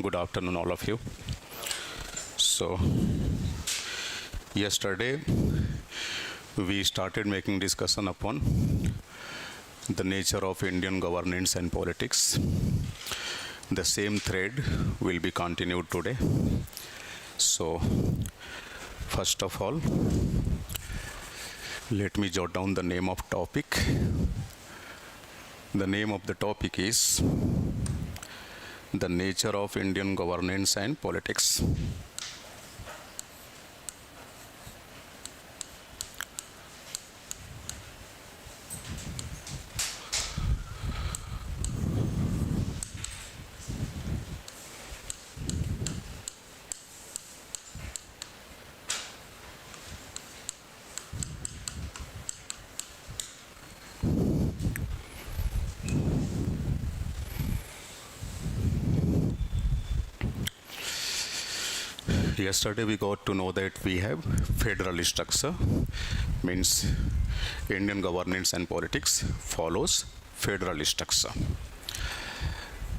Good afternoon, all of you. So, yesterday we started making discussion upon the nature of Indian governance and politics. The same thread will be continued today. So, first of all, let me jot down the name of topic. The name of the topic is the nature of Indian governance and politics. Yesterday we got to know that we have federal structure, means Indian governance and politics follows federal structure.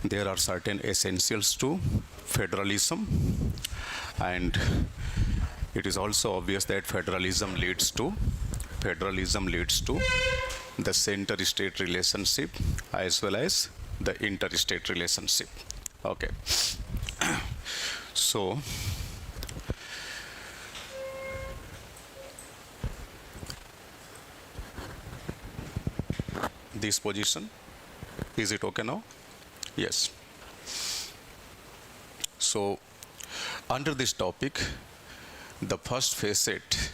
There are certain essentials to federalism, and it is also obvious that federalism leads to the center-state relationship as well as the interstate relationship. Okay. So, this position, is it okay now? Yes. So, under this topic, the first facet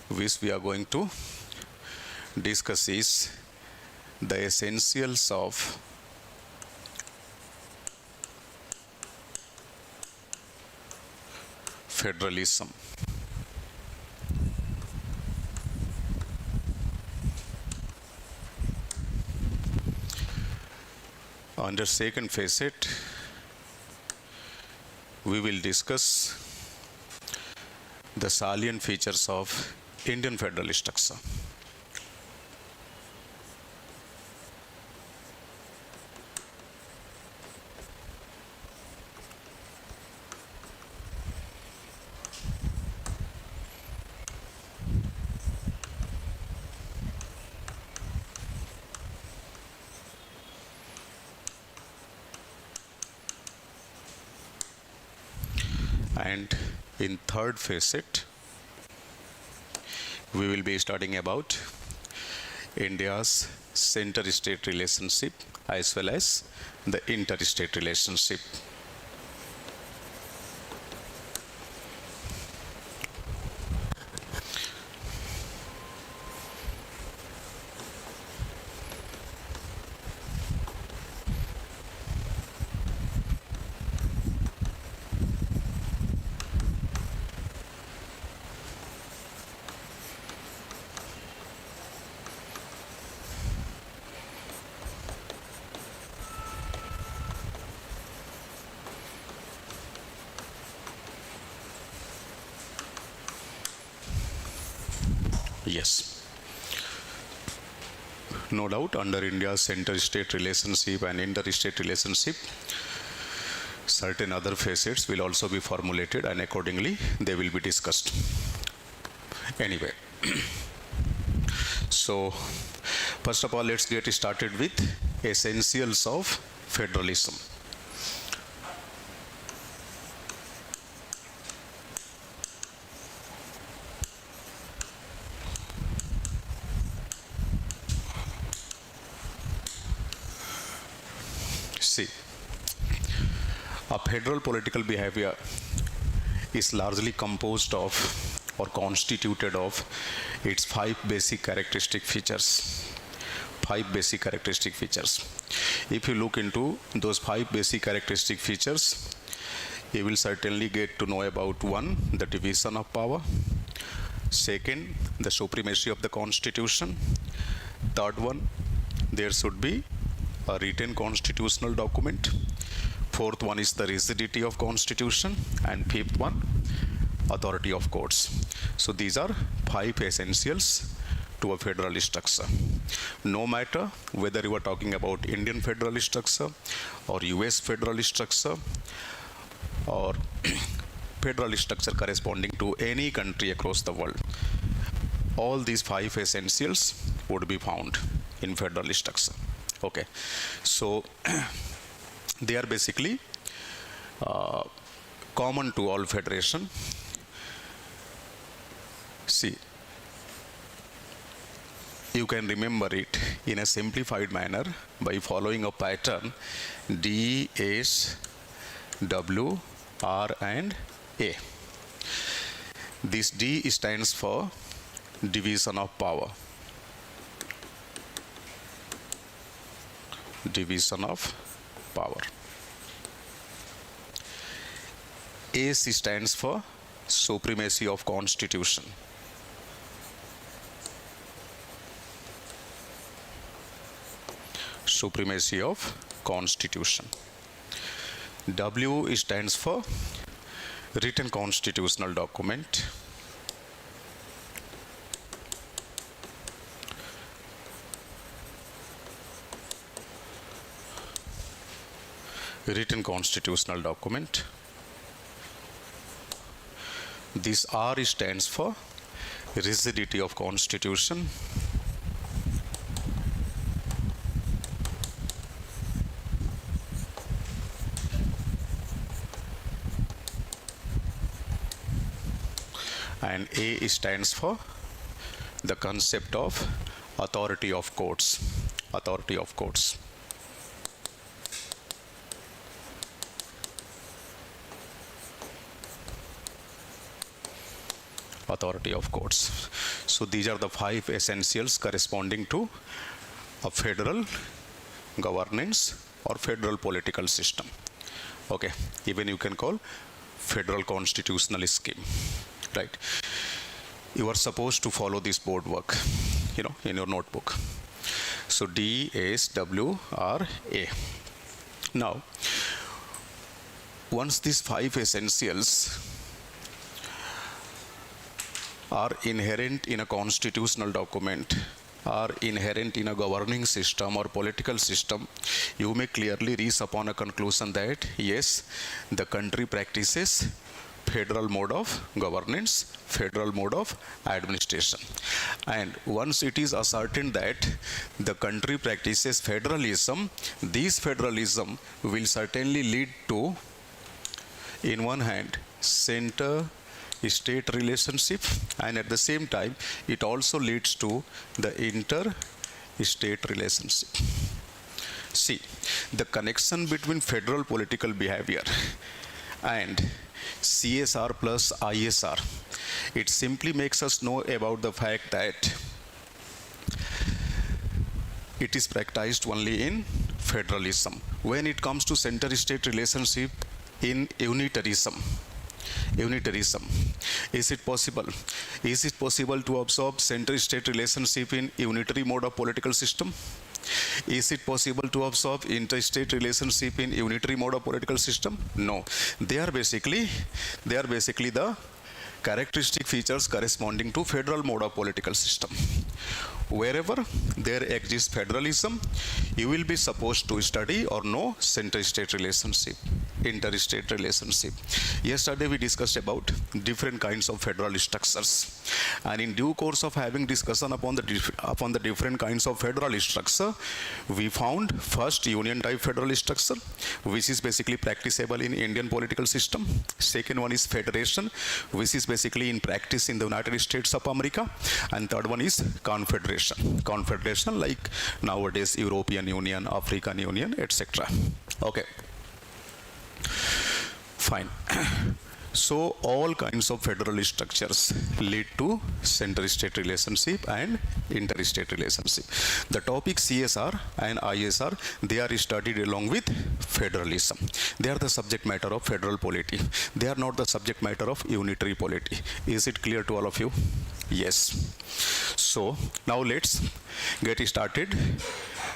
which we are going to discuss is the essentials of federalism. Under second facet, we will discuss the salient features of Indian federal structure. And in third facet, we will be studying about India's center-state relationship as well as the interstate relationship. Yes. No doubt, under India's center-state relationship and interstate relationship, certain other facets will also be formulated and accordingly they will be discussed. Anyway, so first of all, let's get started with essentials of federalism. See, a federal political behavior is largely composed of or constituted of its five basic characteristic features. If you look into those five basic characteristic features, you will certainly get to know about one, the division of power; second, the supremacy of the constitution; third one, there should be a written constitutional document; fourth one is the rigidity of constitution; and fifth one, authority of courts. So these are five essentials to a federal structure. No matter whether you are talking about Indian federal structure or US federal structure or federal structure corresponding to any country across the world, all these 5 essentials would be found in federal structure. Okay, so they are basically common to all federation. See, you can remember it in a simplified manner by following a pattern D, S, W, R and A. This D stands for division of power. Division of power. S stands for supremacy of constitution. Supremacy of constitution. W stands for written constitutional document. Written constitutional document. This R stands for rigidity of constitution. And A stands for the concept of authority of courts. Authority of courts. Authority of courts. So these are the 5 essentials corresponding to a federal governance or federal political system. Okay, even you can call federal constitutional scheme, right? You are supposed to follow this board work, in your notebook. So D, S, W, R, A. Now, once these 5 essentials are inherent in a constitutional document, are inherent in a governing system or political system, you may clearly reach upon a conclusion that yes, the country practices federal mode of governance, federal mode of administration. And once it is ascertained that the country practices federalism, this federalism will certainly lead to, in one hand, center-state relationship, and at the same time, it also leads to the inter-state relationship. See, the connection between federal political behavior and CSR plus ISR, it simply makes us know about the fact that it is practiced only in federalism. When it comes to center-state relationship in unitarism, is it possible? Is it possible to observe center-state relationship in unitary mode of political system? Is it possible to observe interstate relationship in unitary mode of political system? No. They are basically the characteristic features corresponding to federal mode of political system. Wherever there exists federalism, you will be supposed to study or know center-state relationship, interstate relationship. Yesterday we discussed about different kinds of federal structures, and in due course of having discussion upon the different kinds of federal structure, we found first union type federal structure, which is basically practicable in Indian political system. Second one is federation, which is basically in practice in the United States of America, and third one is confederation. Confederation like nowadays European Union, African Union, etc. Okay, fine. So all kinds of federal structures lead to center-state relationship and interstate relationship. The topic CSR and ISR, they are studied along with federalism. They are the subject matter of federal polity. They are not the subject matter of unitary polity. Is it clear to all of you? Yes. So now let's get started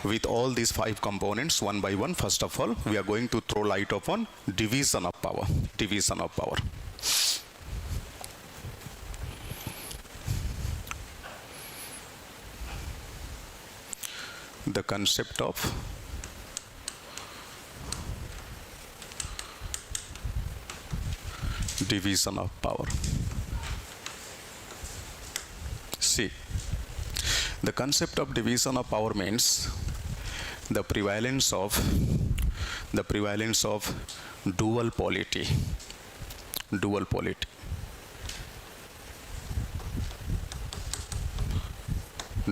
with all these 5 components one by one. First of all, we are going to throw light upon division of power. Division of power. the concept of division of power. See, the concept of division of power means the prevalence of dual polity. Dual polity.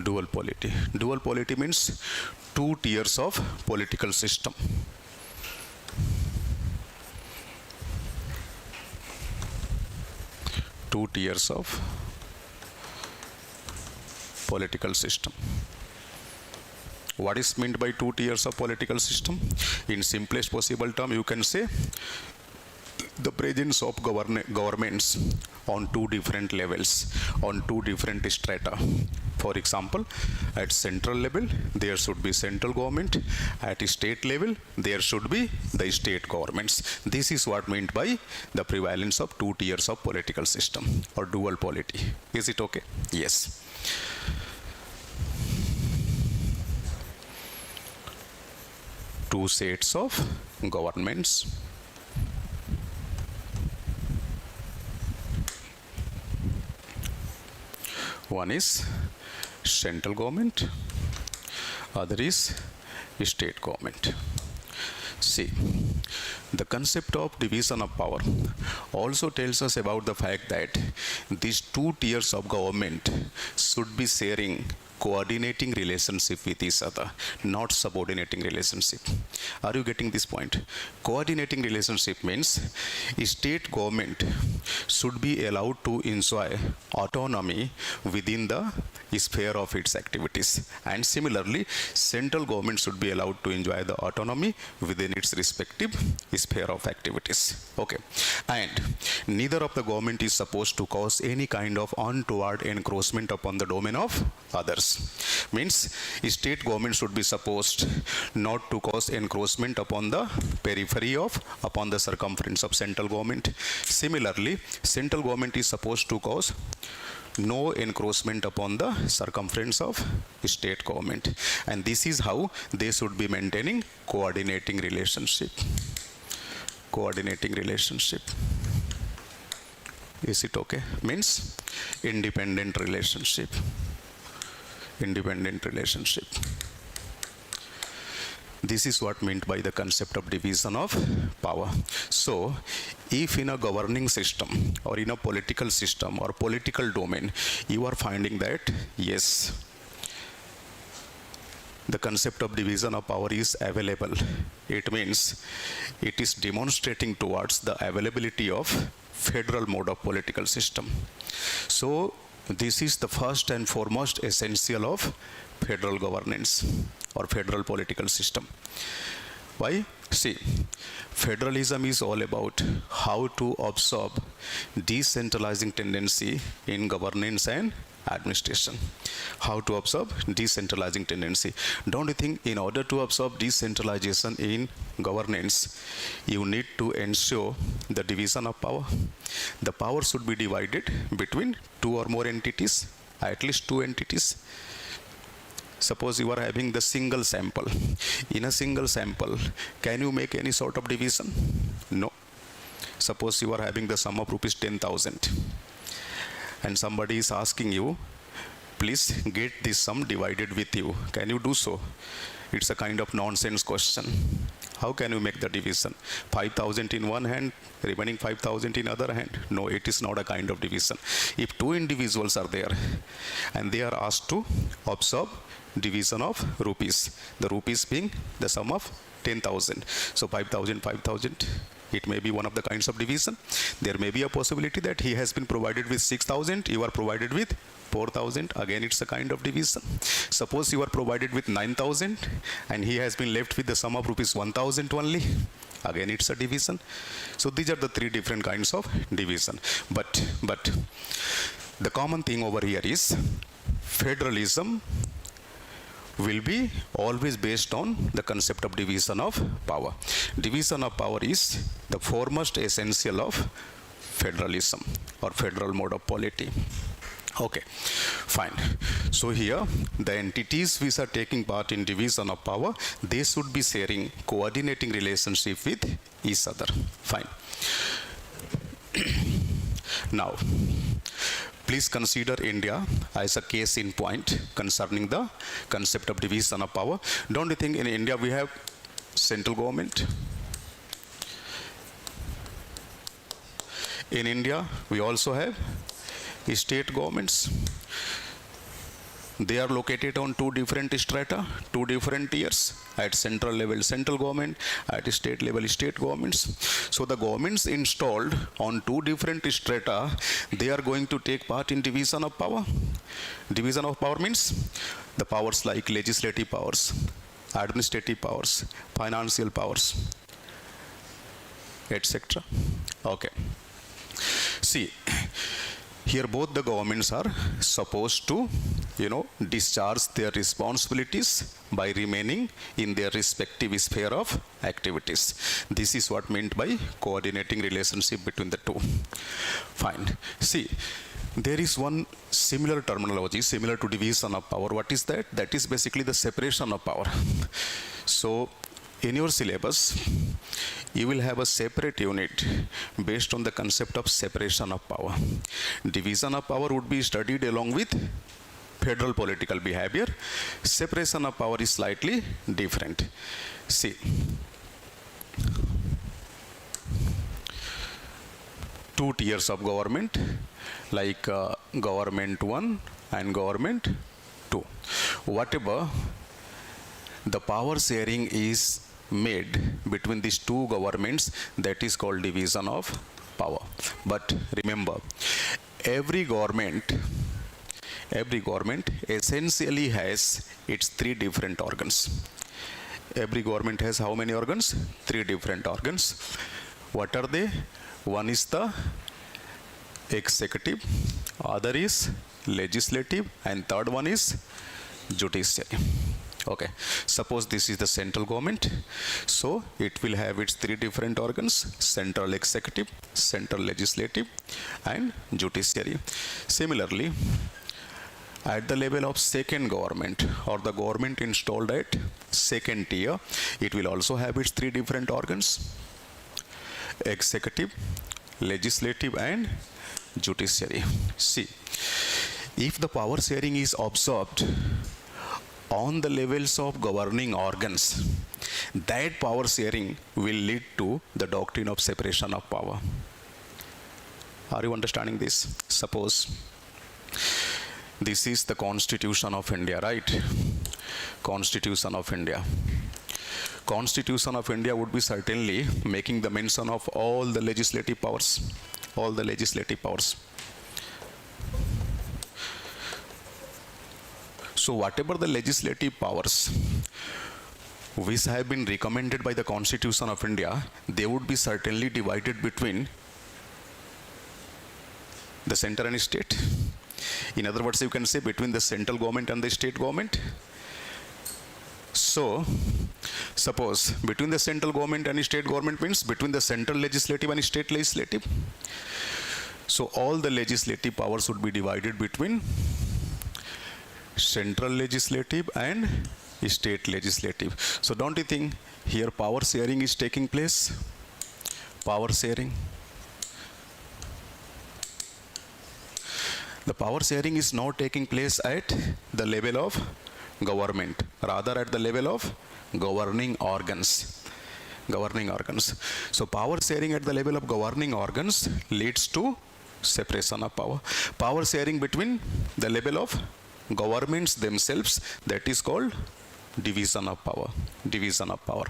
Dual polity. Dual polity means two tiers of political system. Two tiers of political system. What is meant by two tiers of political system? In simplest possible term, you can say the presence of governments on two different levels, on two different strata. For example, at central level, there should be central government. At state level, there should be the state governments. This is what meant by the prevalence of two tiers of political system or dual polity. Is it okay? Yes. Two sets of governments. One is central government, other is state government. See, the concept of division of power also tells us about the fact that these two tiers of government should be sharing coordinating relationship with each other, not subordinating relationship. Are you getting this point? Coordinating relationship means state government should be allowed to enjoy autonomy within the sphere of its activities, and similarly central government should be allowed to enjoy the autonomy within its respective sphere of activities. Okay, and neither of the government is supposed to cause any kind of untoward encroachment upon the domain of others. Means state government should be supposed not to cause encroachment upon the periphery of, upon the circumference of central government. Similarly, central government is supposed to cause no encroachment upon the circumference of state government, and this is how they should be maintaining coordinating relationship. Coordinating relationship. Is it okay? Means independent relationship. Independent relationship. This is what meant by the concept of division of power. So, if in a governing system or in a political system or political domain, you are finding that, yes, the concept of division of power is available, it means it is demonstrating towards the availability of federal mode of political system. So, this is the first and foremost essential of federal governance or federal political system. Why? See, federalism is all about how to absorb decentralizing tendency in governance and administration. How to absorb decentralizing tendency. Don't you think in order to absorb decentralization in governance, you need to ensure the division of power? The power should be divided between two or more entities, at least two entities. Suppose you are having the single sample. In a single sample, can you make any sort of division? No. Suppose you are having the sum of rupees 10,000 and somebody is asking you, please get this sum divided with you. Can you do so? It's a kind of nonsense question. How can you make the division? 5,000 in one hand, remaining 5,000 in other hand? No, it is not a kind of division. If two individuals are there and they are asked to absorb division of rupees, the rupees being the sum of 10,000. So 5,000, 5,000, it may be one of the kinds of division. There may be a possibility that he has been provided with 6,000, you are provided with 4,000, again it's a kind of division. Suppose you are provided with 9,000 and he has been left with the sum of rupees 1,000 only, again it's a division. So these are the three different kinds of division. But the common thing over here is federalism will be always based on the concept of division of power. Division of power is the foremost essential of federalism or federal mode of polity. Okay, fine. So here, the entities which are taking part in division of power, they should be sharing coordinating relationship with each other. Fine. Now, please consider India as a case in point concerning the concept of division of power. Don't you think in India we have central government? In India, we also have state governments. They are located on two different strata, two different tiers. At central level, central government; at state level, state governments. So the governments installed on two different strata, they are going to take part in division of power. Division of power means the powers like legislative powers, administrative powers, financial powers, etc. Okay. See, here both the governments are supposed to, discharge their responsibilities by remaining in their respective sphere of activities. This is what meant by coordinating relationship between the two. Fine. See, there is one similar terminology, similar to division of power. What is that? That is basically the separation of power. So, in your syllabus, you will have a separate unit based on the concept of separation of power. Division of power would be studied along with federal political behavior. Separation of power is slightly different. See, two tiers of government, like government 1 and government 2. Whatever the power sharing is made between these two governments, that is called division of power. But remember, every government essentially has its three different organs. Every government has how many organs? Three different organs. What are they? One is the executive, other is legislative, and third one is judiciary. Okay, suppose this is the central government, so it will have its three different organs: central executive, central legislative, and judiciary. Similarly, at the level of second government, or the government installed at second tier, it will also have its three different organs: executive, legislative, and judiciary. See, if the power sharing is observed on the levels of governing organs, that power sharing will lead to the doctrine of separation of power. Are you understanding this? Suppose this is the Constitution of India, right? Constitution of India. Constitution of India would be certainly making the mention of all the legislative powers. All the legislative powers. So whatever the legislative powers which have been recommended by the Constitution of India, they would be certainly divided between the center and state. In other words, you can say between the central government and the state government. So, suppose between the central government and state government means between the central legislative and state legislative. So all the legislative powers would be divided between central legislative and state legislative. So don't you think here power sharing is taking place? Power sharing. The power sharing is not taking place at the level of government, rather at the level of governing organs. Governing organs. So power sharing at the level of governing organs leads to separation of power. Power sharing between the level of governments themselves, that is called division of power. Division of power.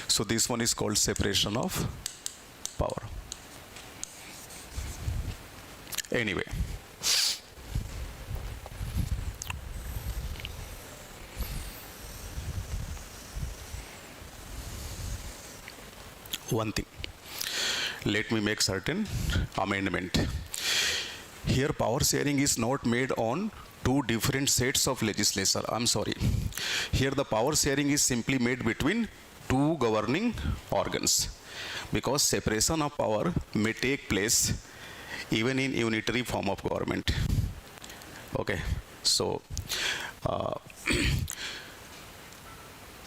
So this one is called separation of power. Anyway, one thing, let me make certain amendment. Here power sharing is not made on two different sets of legislature. I'm sorry. Here the power sharing is simply made between two governing organs, because separation of power may take place even in unitary form of government. Okay, so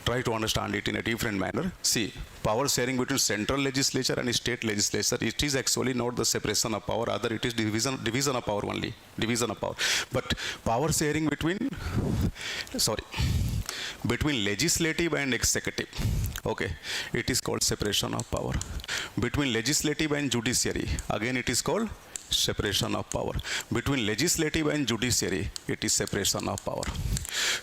try to understand it in a different manner. See, power sharing between central legislature and state legislature, it is actually not the separation of power, rather it is division of power only, division of power. But power sharing between legislative and executive, okay, it is called separation of power. Between legislative and judiciary, again it is called separation of power. Between legislative and judiciary, it is separation of power.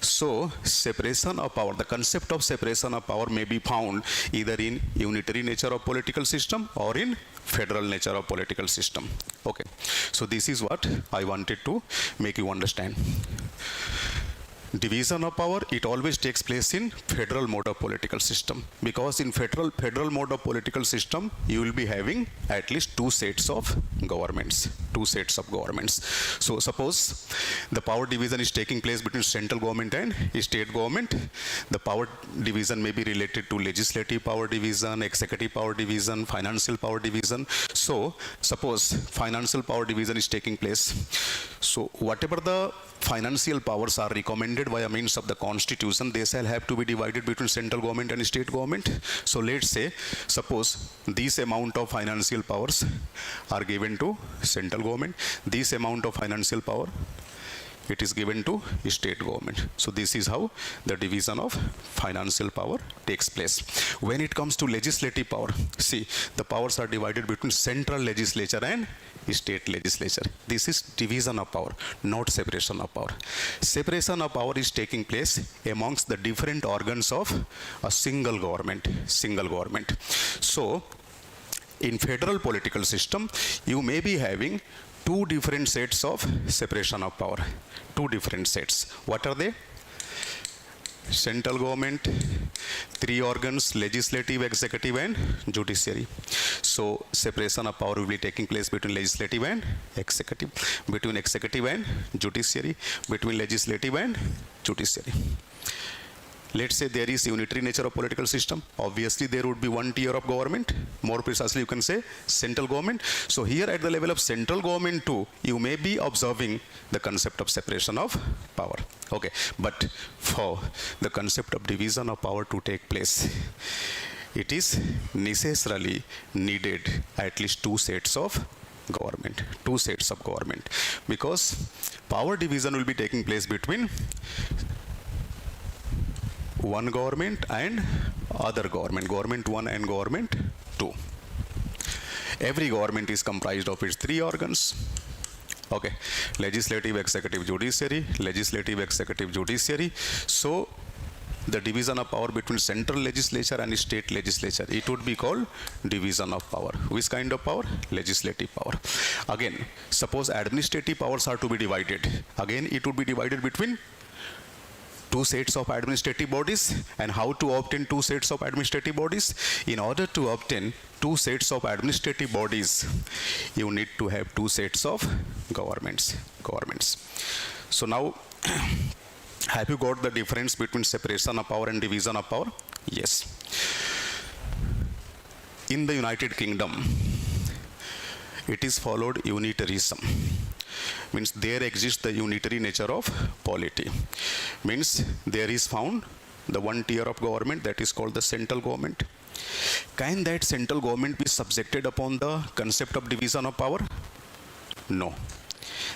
So, separation of power, the concept of separation of power may be found either in unitary nature of political system or in federal nature of political system. Okay, so this is what I wanted to make you understand. Division of power, it always takes place in federal mode of political system, because in federal mode of political system you will be having at least two sets of governments. So suppose the power division is taking place between central government and state government. The power division may be related to legislative power division, executive power division, financial power division. So suppose financial power division is taking place. So whatever the financial powers are recommended by a means of the constitution, they shall have to be divided between central government and state government. So let's say, suppose this amount of financial powers are given to central government, this amount of financial power it is given to state government. So this is how the division of financial power takes place. When it comes to legislative power, see, the powers are divided between central legislature and state legislature. This is division of power, not separation of power. Separation of power is taking place amongst the different organs of a single government. So in federal political system, you may be having two different sets of separation of power. Two different sets. What are they? Central government, three organs, legislative, executive and judiciary. So separation of power will be taking place between legislative and executive, between executive and judiciary, between legislative and judiciary. Let's say there is unitary nature of political system. Obviously, there would be one tier of government. More precisely, you can say central government. So here at the level of central government too, you may be observing the concept of separation of power. Okay, but for the concept of division of power to take place, it is necessarily needed at least two sets of government, because power division will be taking place between one government and other government, government 1 and government 2. Every government is comprised of its three organs. Okay, legislative, executive, judiciary, legislative, executive, judiciary. So the division of power between central legislature and state legislature, it would be called division of power. Which kind of power? Legislative power. Again, suppose administrative powers are to be divided. Again, it would be divided between two sets of administrative bodies. And how to obtain two sets of administrative bodies? In order to obtain two sets of administrative bodies, you need to have two sets of governments. So now, have you got the difference between separation of power and division of power? Yes. In the United Kingdom, it is followed unitarism. Means there exists the unitary nature of polity. Means there is found the one tier of government, that is called the central government. Can that central government be subjected upon the concept of division of power? No.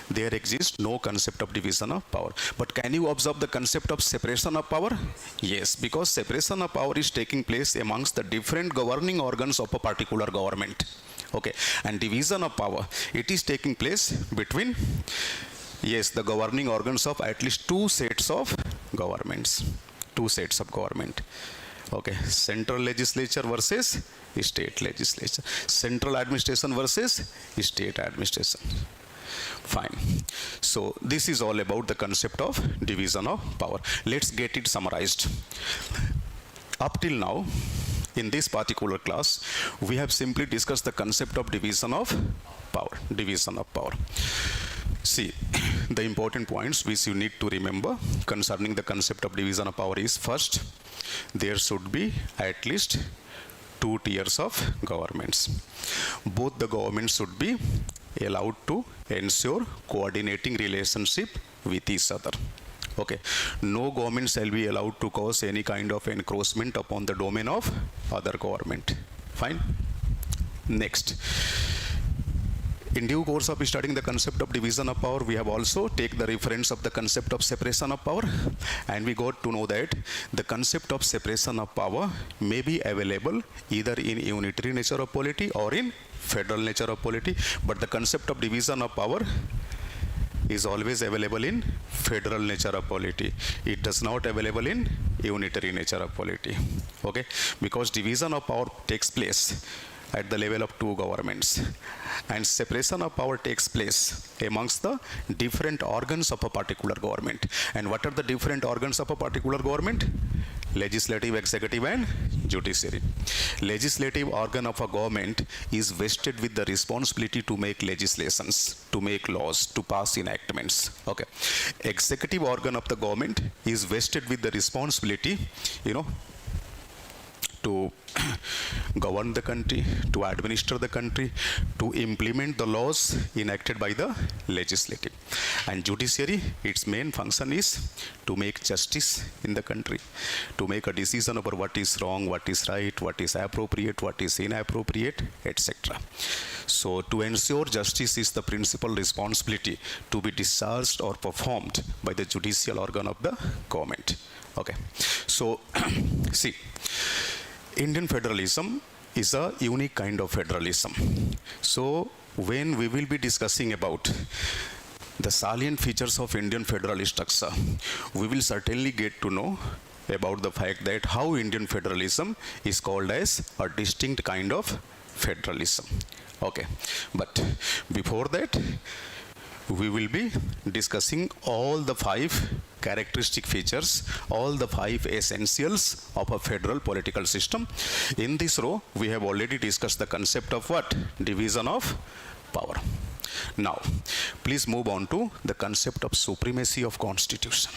There exists no concept of division of power. But can you observe the concept of separation of power? Yes, because separation of power is taking place amongst the different governing organs of a particular government. Okay, and division of power, it is taking place between, yes, the governing organs of at least two sets of governments. Okay, central legislature versus state legislature. Central administration versus state administration. Fine. So this is all about the concept of division of power. Let's get it summarized. Up till now, in this particular class, we have simply discussed the concept of division of power. See, the important points which you need to remember concerning the concept of division of power is, first, there should be at least two tiers of governments. Both the governments should be allowed to ensure coordinating relationship with each other. Okay, no government shall be allowed to cause any kind of encroachment upon the domain of other government. Fine. Next. In due course of studying the concept of division of power, we have also take the reference of the concept of separation of power, and we got to know that the concept of separation of power may be available either in unitary nature of polity or in federal nature of polity, but the concept of division of power is always available in federal nature of polity. It does not available in unitary nature of polity. Okay, because division of power takes place at the level of two governments, and separation of power takes place amongst the different organs of a particular government. And what are the different organs of a particular government? Legislative, executive, and judiciary. Legislative organ of a government is vested with the responsibility to make legislations, to make laws, to pass enactments. Okay. Executive organ of the government is vested with the responsibility, to govern the country, to administer the country, to implement the laws enacted by the legislative. And judiciary, its main function is to make justice in the country, to make a decision over what is wrong, what is right, what is appropriate, what is inappropriate, etc. So to ensure justice is the principal responsibility to be discharged or performed by the judicial organ of the government. Okay. So see, Indian federalism is a unique kind of federalism. So when we will be discussing about the salient features of Indian federal structure, we will certainly get to know about the fact that how Indian federalism is called as a distinct kind of federalism. Okay, but before that, we will be discussing all the 5 characteristic features, all the 5 essentials of a federal political system. In this row, we have already discussed the concept of what? Division of power. Now, please move on to the concept of supremacy of constitution.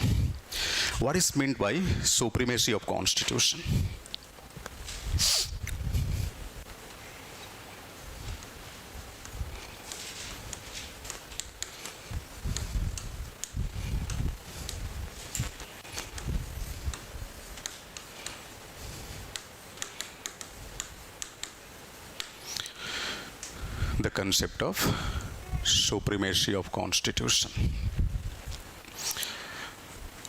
What is meant by supremacy of constitution? The concept of supremacy of constitution.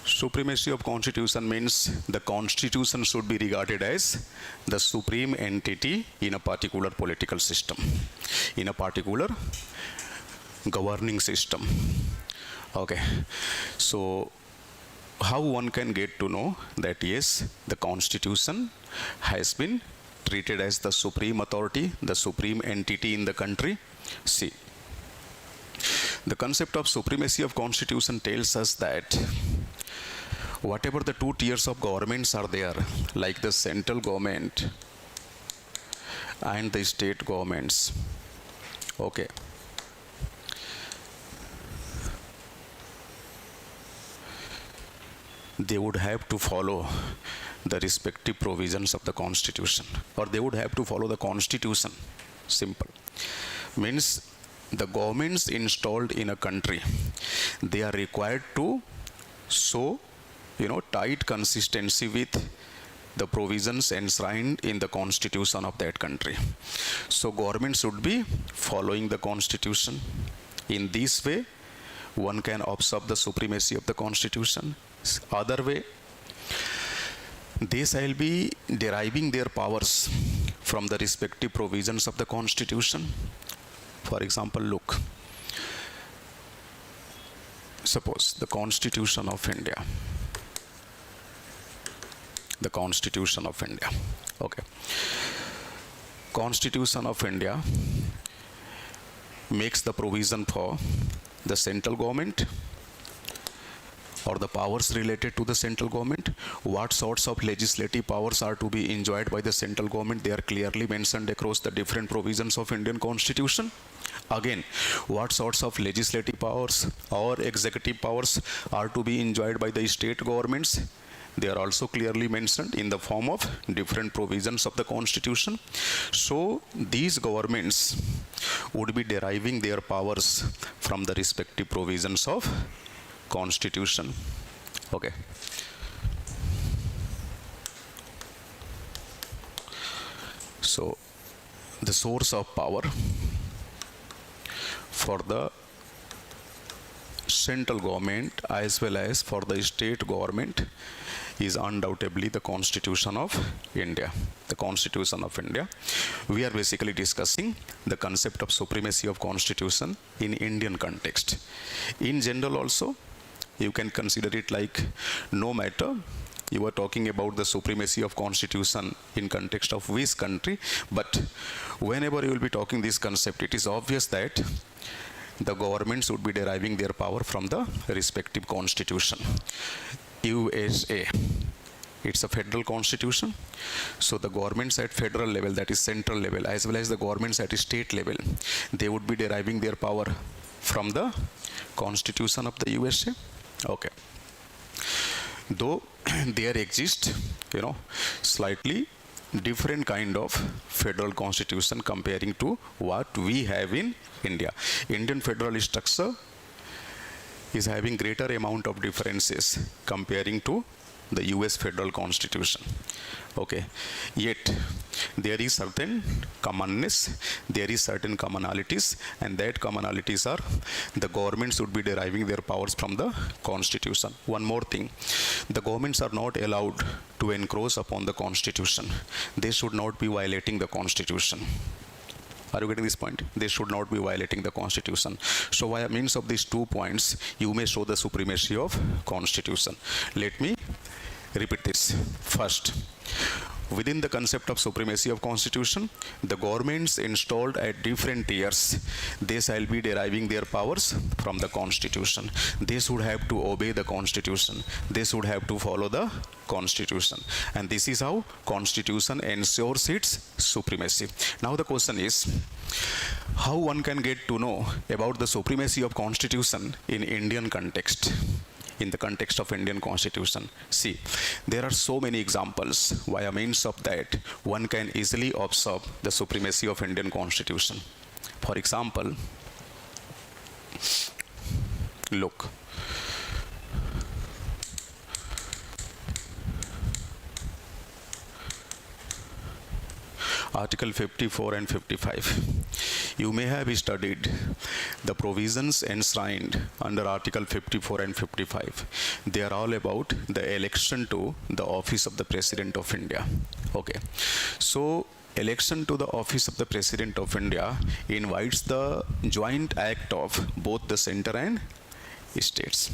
Supremacy of constitution means the constitution should be regarded as the supreme entity in a particular political system, in a particular governing system. Okay, so how one can get to know that yes, the constitution has been treated as the supreme authority, the supreme entity in the country? See, the concept of supremacy of constitution tells us that whatever the 2 tiers of governments are there, like the central government and the state governments, okay, they would have to follow the respective provisions of the constitution, or they would have to follow the constitution. Simple. Means the governments installed in a country, they are required to show tight consistency with the provisions enshrined in the constitution of that country. So government should be following the constitution. In this way, one can observe the supremacy of the constitution. Other way, they shall be deriving their powers from the respective provisions of the constitution. For example, look, suppose the Constitution of India. The Constitution of India. Okay. Constitution of India makes the provision for the central government or the powers related to the central government. What sorts of legislative powers are to be enjoyed by the central government? They are clearly mentioned across the different provisions of Indian Constitution. Again, what sorts of legislative powers or executive powers are to be enjoyed by the state governments? They are also clearly mentioned in the form of different provisions of the Constitution. So these governments would be deriving their powers from the respective provisions of constitution. Okay. So the source of power for the central government as well as for the state government is undoubtedly the Constitution of India. The Constitution of India. We are basically discussing the concept of supremacy of Constitution in Indian context. In general also, you can consider it like no matter you are talking about the supremacy of Constitution in context of which country, but whenever you will be talking this concept, it is obvious that the governments would be deriving their power from the respective constitution. USA, it's a federal constitution, so the governments at federal level, that is central level, as well as the governments at state level, they would be deriving their power from the constitution of the USA. Okay. Though there exist, slightly different kind of federal constitution comparing to what we have in India. Indian federal structure is having greater amount of differences comparing to the US federal constitution. Okay. Yet there is certain commonness, there is certain commonalities, and that commonalities are the governments would be deriving their powers from the constitution. One more thing, the governments are not allowed to encroach upon the constitution. They should not be violating the constitution. Are you getting this point? They should not be violating the constitution. So by means of these 2 points, you may show the supremacy of constitution. Let me repeat this. First, within the concept of supremacy of constitution, the governments installed at different tiers, they shall be deriving their powers from the constitution. They should have to obey the constitution. They should have to follow the constitution. And this is how constitution ensures its supremacy. Now the question is, how one can get to know about the supremacy of constitution in Indian context? In the context of Indian constitution. See, there are so many examples via means of that one can easily observe the supremacy of Indian constitution. For example, look, Article 54 and 55. You may have studied the provisions enshrined under Article 54 and 55. They are all about the election to the office of the President of India. Okay. So, election to the office of the President of India invites the joint act of both the center and states.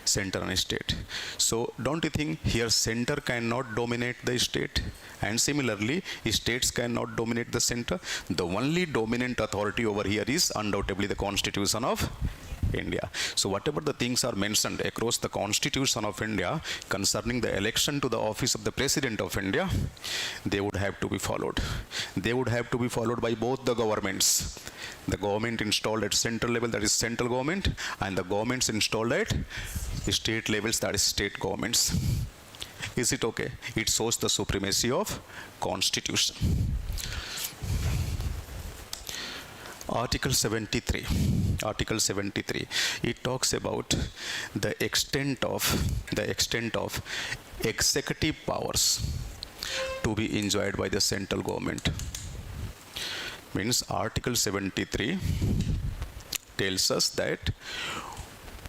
Center and state. So don't you think here center cannot dominate the state, and similarly states cannot dominate the center? The only dominant authority over here is undoubtedly the Constitution of India. So whatever the things are mentioned across the Constitution of India concerning the election to the office of the President of India, they would have to be followed. They would have to be followed by both the governments. The government installed at central level, that is central government, and the governments installed at state levels, that is state governments. Is it okay? It shows the supremacy of Constitution. Article 73. Article 73. It talks about the extent of executive powers to be enjoyed by the central government. Means Article 73 tells us that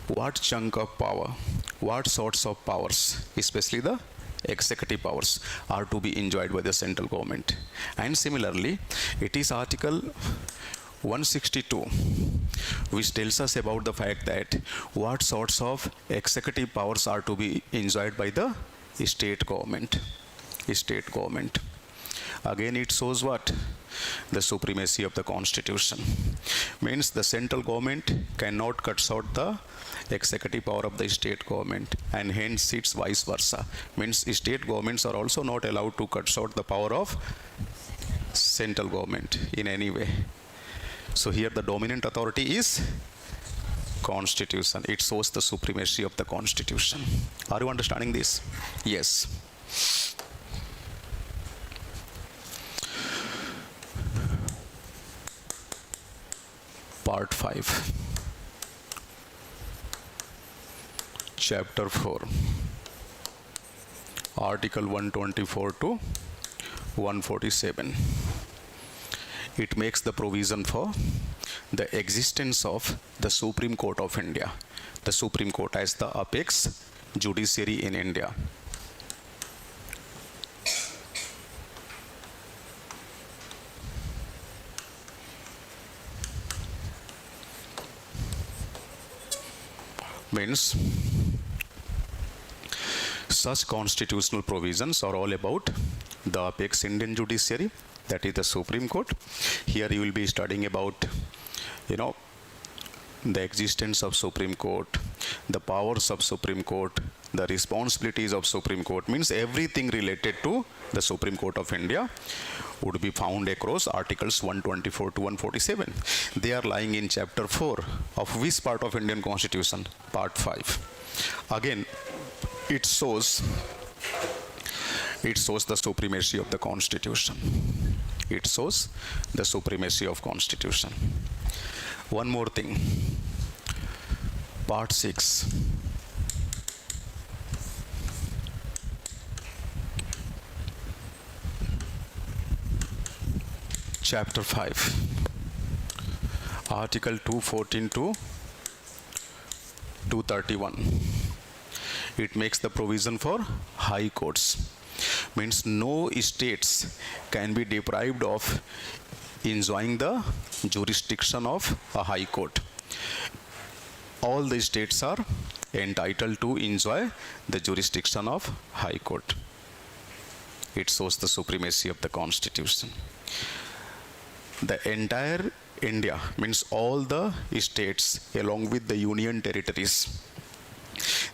what chunk of power, what sorts of powers, especially the executive powers, are to be enjoyed by the central government. And similarly, it is Article 162 which tells us about the fact that what sorts of executive powers are to be enjoyed by the state government. State government. Again, it shows what? The supremacy of the Constitution. Means the central government cannot cut short the executive power of the state government, and hence it's vice versa. Means state governments are also not allowed to cut short the power of central government in any way. So here the dominant authority is Constitution. It shows the supremacy of the Constitution. Are you understanding this? Yes. Part 5. Chapter 4, Article 124 to 147. It makes the provision for the existence of the Supreme Court of India. The Supreme Court as the apex judiciary in India. Means such constitutional provisions are all about the apex Indian judiciary, that is the Supreme Court. Here you will be studying about, the existence of Supreme Court, the powers of Supreme Court, the responsibilities of Supreme Court, means everything related to the Supreme Court of India would be found across Articles 124 to 147. They are lying in Chapter 4 of which part of Indian Constitution? Part 5. Again, it shows the supremacy of the Constitution. It shows the supremacy of Constitution. One more thing. Part 6. Chapter 5. Article 214 to 231. It makes the provision for high courts. Means no states can be deprived of enjoying the jurisdiction of a high court. All the states are entitled to enjoy the jurisdiction of high court. It shows the supremacy of the Constitution. The entire India, means all the states along with the union territories,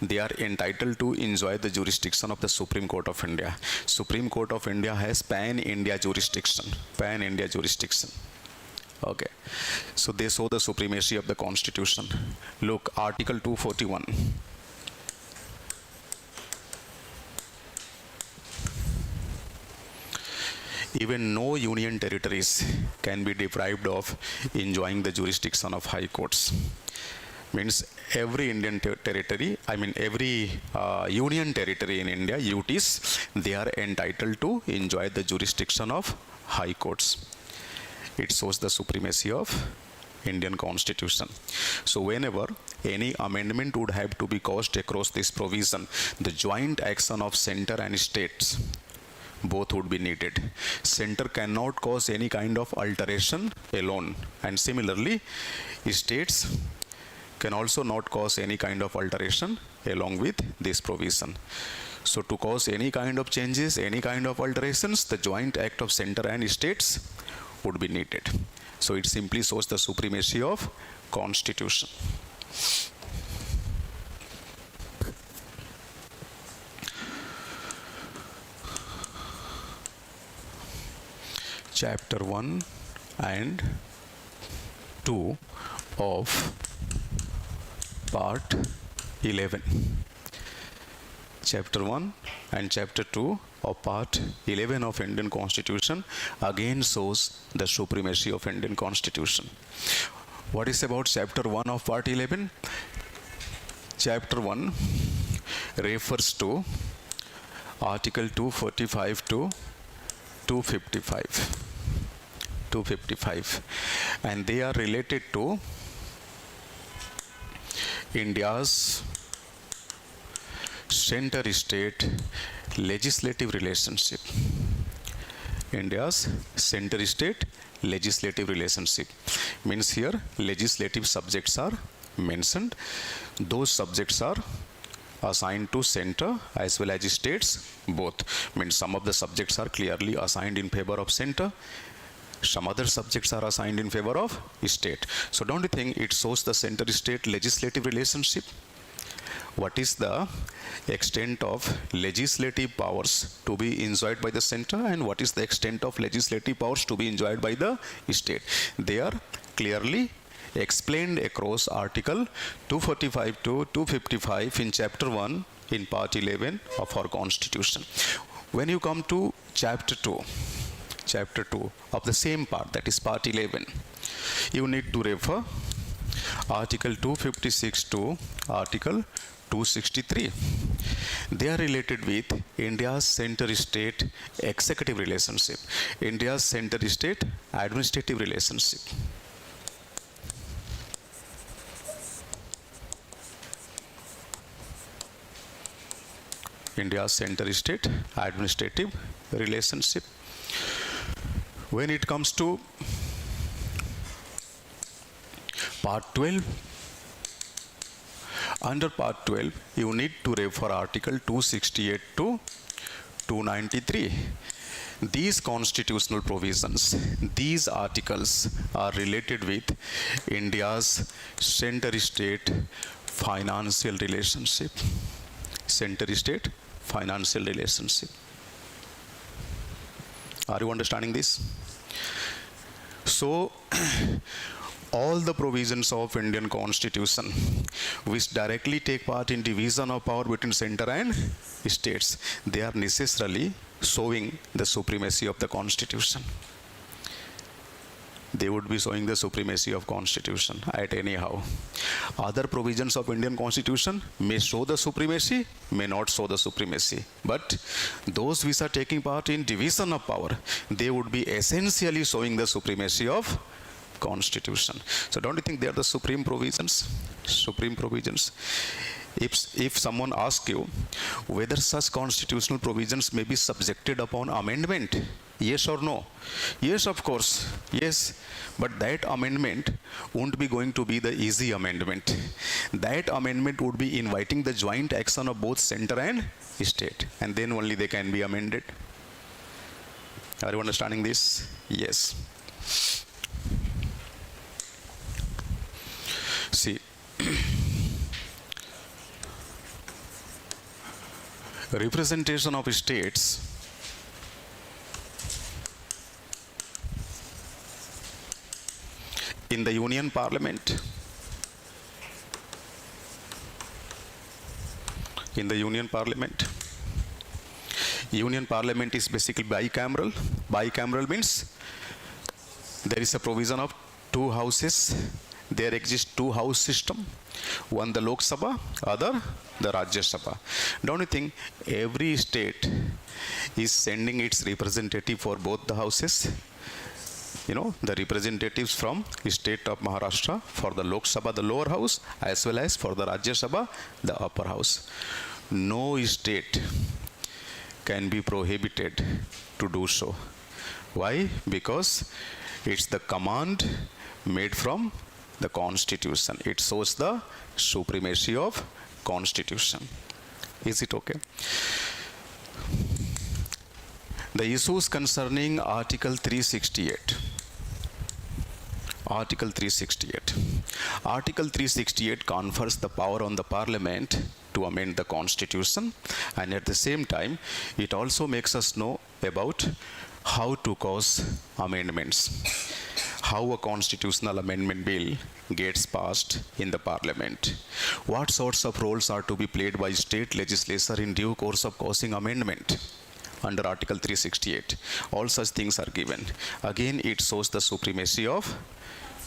they are entitled to enjoy the jurisdiction of the Supreme Court of India. Supreme Court of India has pan-India jurisdiction. Pan-India jurisdiction. Okay. So they show the supremacy of the Constitution. Look, Article 241. Even no union territories can be deprived of enjoying the jurisdiction of high courts. Means every Indian territory, every union territory in India, UTs, they are entitled to enjoy the jurisdiction of high courts. It shows the supremacy of Indian Constitution. So whenever any amendment would have to be caused across this provision, the joint action of center and states, both would be needed. Center cannot cause any kind of alteration alone, and similarly states can also not cause any kind of alteration along with this provision. So to cause any kind of changes, any kind of alterations, the joint act of center and states would be needed. So it simply shows the supremacy of Constitution. Chapter 1 and 2 of Part 11. Chapter 1 and Chapter 2 of Part 11 of Indian Constitution again shows the supremacy of Indian Constitution. What is about Chapter 1 of Part 11? Chapter 1 refers to Article 245 to 255. 255. And they are related to India's center-state legislative relationship. India's center-state legislative relationship. Means here legislative subjects are mentioned. Those subjects are assigned to center as well as states both. Means some of the subjects are clearly assigned in favor of center. Some other subjects are assigned in favor of state. So don't you think it shows the center-state legislative relationship? What is the extent of legislative powers to be enjoyed by the center, and what is the extent of legislative powers to be enjoyed by the state? They are clearly explained across Article 245 to 255 in Chapter 1 in Part 11 of our Constitution. When you come to Chapter 2 of the same part, that is Part 11, you need to refer Article 256 to Article 263. They are related with India's center-state executive relationship, India's center-state administrative relationship. India's center-state administrative relationship. When it comes to Part 12, under Part 12, you need to refer Article 268 to 293. These constitutional provisions, these articles are related with India's center-state financial relationship. Center-state financial relationship. Are you understanding this? So, all the provisions of Indian Constitution which directly take part in division of power between center and states, they are necessarily showing the supremacy of the Constitution. They would be showing the supremacy of Constitution at anyhow. Other provisions of Indian Constitution may show the supremacy, may not show the supremacy. But those which are taking part in division of power, they would be essentially showing the supremacy of Constitution. So don't you think they are the supreme provisions? Supreme provisions. If someone asks you whether such constitutional provisions may be subjected upon amendment, yes or no? Yes, of course. Yes. But that amendment won't be going to be the easy amendment. That amendment would be inviting the joint action of both center and state. And then only they can be amended. Are you understanding this? Yes. See, representation of states in the Union Parliament. In the Union Parliament. Union Parliament is basically bicameral. Bicameral means there is a provision of two houses. There exists two house system. One the Lok Sabha, other the Rajya Sabha. Don't you think every state is sending its representative for both the houses? You know, the representatives from the state of Maharashtra for the Lok Sabha, the lower house, as well as for the Rajya Sabha, the upper house. No state can be prohibited to do so. Why? Because it's the command made from the Constitution. It shows the supremacy of Constitution. Is it okay? The issues concerning Article 368. Article 368. Article 368 confers the power on the Parliament to amend the Constitution, and at the same time it also makes us know about how to cause amendments, how a constitutional amendment bill gets passed in the Parliament, what sorts of roles are to be played by state legislature in due course of causing amendment under Article 368. All such things are given. Again, it shows the supremacy of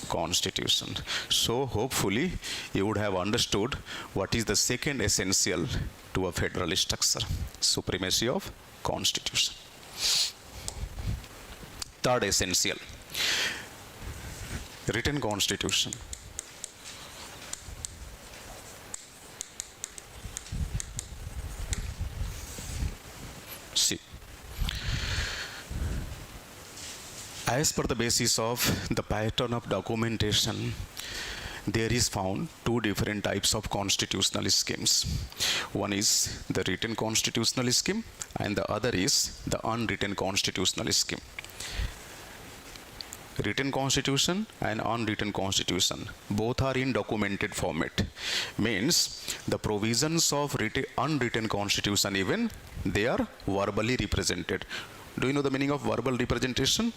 Constitution. So hopefully you would have understood what is the second essential to a federal structure: supremacy of Constitution. Third essential, written Constitution. See, as per the basis of the pattern of documentation, there is found two different types of constitutional schemes. One is the written constitutional scheme and the other is the unwritten constitutional scheme. Written constitution and unwritten constitution, both are in documented format. Means the provisions of unwritten constitution, even they are verbally represented. Do you know the meaning of verbal representation?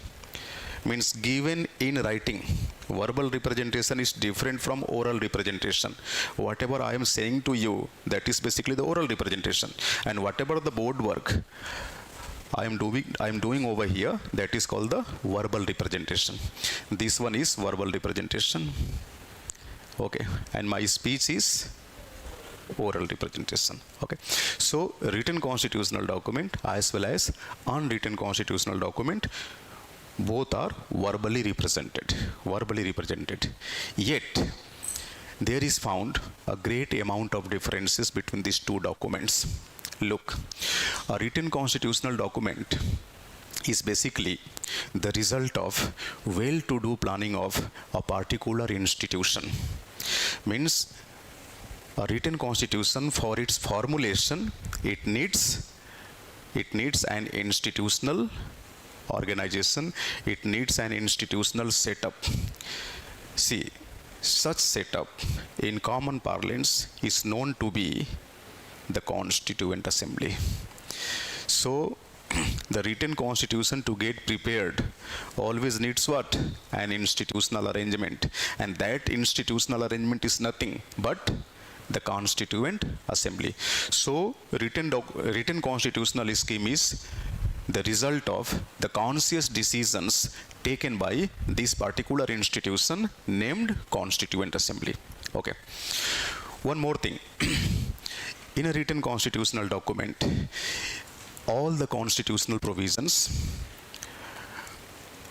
Means given in writing. Verbal representation is different from oral representation. Whatever I am saying to you, that is basically the oral representation, and whatever the board work I am doing over here, that is called the verbal representation. This one is verbal representation. Okay, and my speech is oral representation. Okay, so written constitutional document as well as unwritten constitutional document, both are verbally represented. Yet there is found a great amount of differences between these two documents. Look, a written constitutional document is basically the result of well-to-do planning of a particular institution. Means a written constitution, for its formulation, it needs an institutional organization, it needs an institutional setup. See, such setup in common parlance is known to be the Constituent Assembly. So the written constitution, to get prepared, always needs what? An institutional arrangement, and that institutional arrangement is nothing but the Constituent Assembly. So written constitutional scheme is the result of the conscious decisions taken by this particular institution named Constituent Assembly. Okay. One more thing. In a written constitutional document, all the constitutional provisions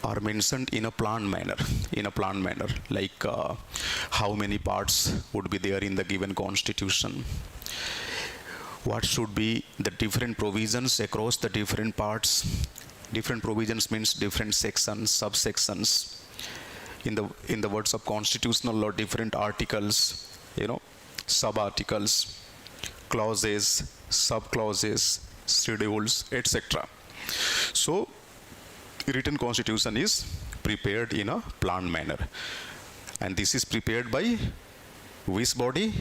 are mentioned in a planned manner, like how many parts would be there in the given constitution, what should be the different provisions across the different parts. Different provisions means different sections, subsections. In the words of constitutional law, different articles, sub-articles, clauses, sub-clauses, schedules, etc. So written constitution is prepared in a planned manner, and this is prepared by which body?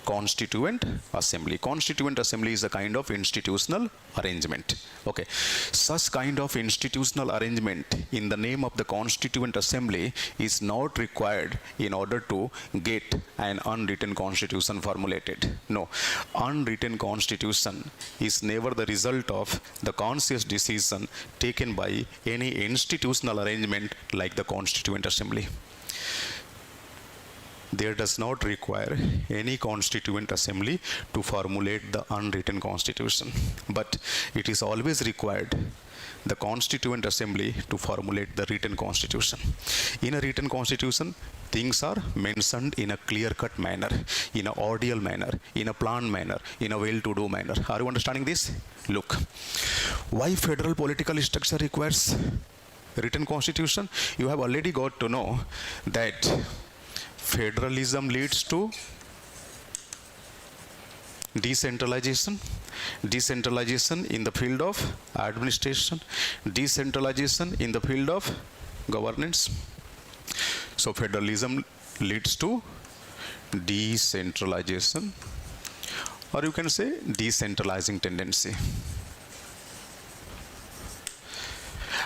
Constituent Assembly. Constituent Assembly is a kind of institutional arrangement. Okay, such kind of institutional arrangement in the name of the Constituent Assembly is not required in order to get an unwritten constitution formulated. No, unwritten constitution is never the result of the conscious decision taken by any institutional arrangement like the Constituent Assembly. There does not require any Constituent Assembly to formulate the unwritten constitution, but it is always required the Constituent Assembly to formulate the written constitution. In a written constitution, things are mentioned in a clear-cut manner, in a ordeal manner, in a planned manner, in a well-to-do manner. Are you understanding this? Look, why federal political structure requires written constitution? You have already got to know that federalism leads to decentralization in the field of administration, decentralization in the field of governance. So federalism leads to decentralization, or you can say decentralizing tendency.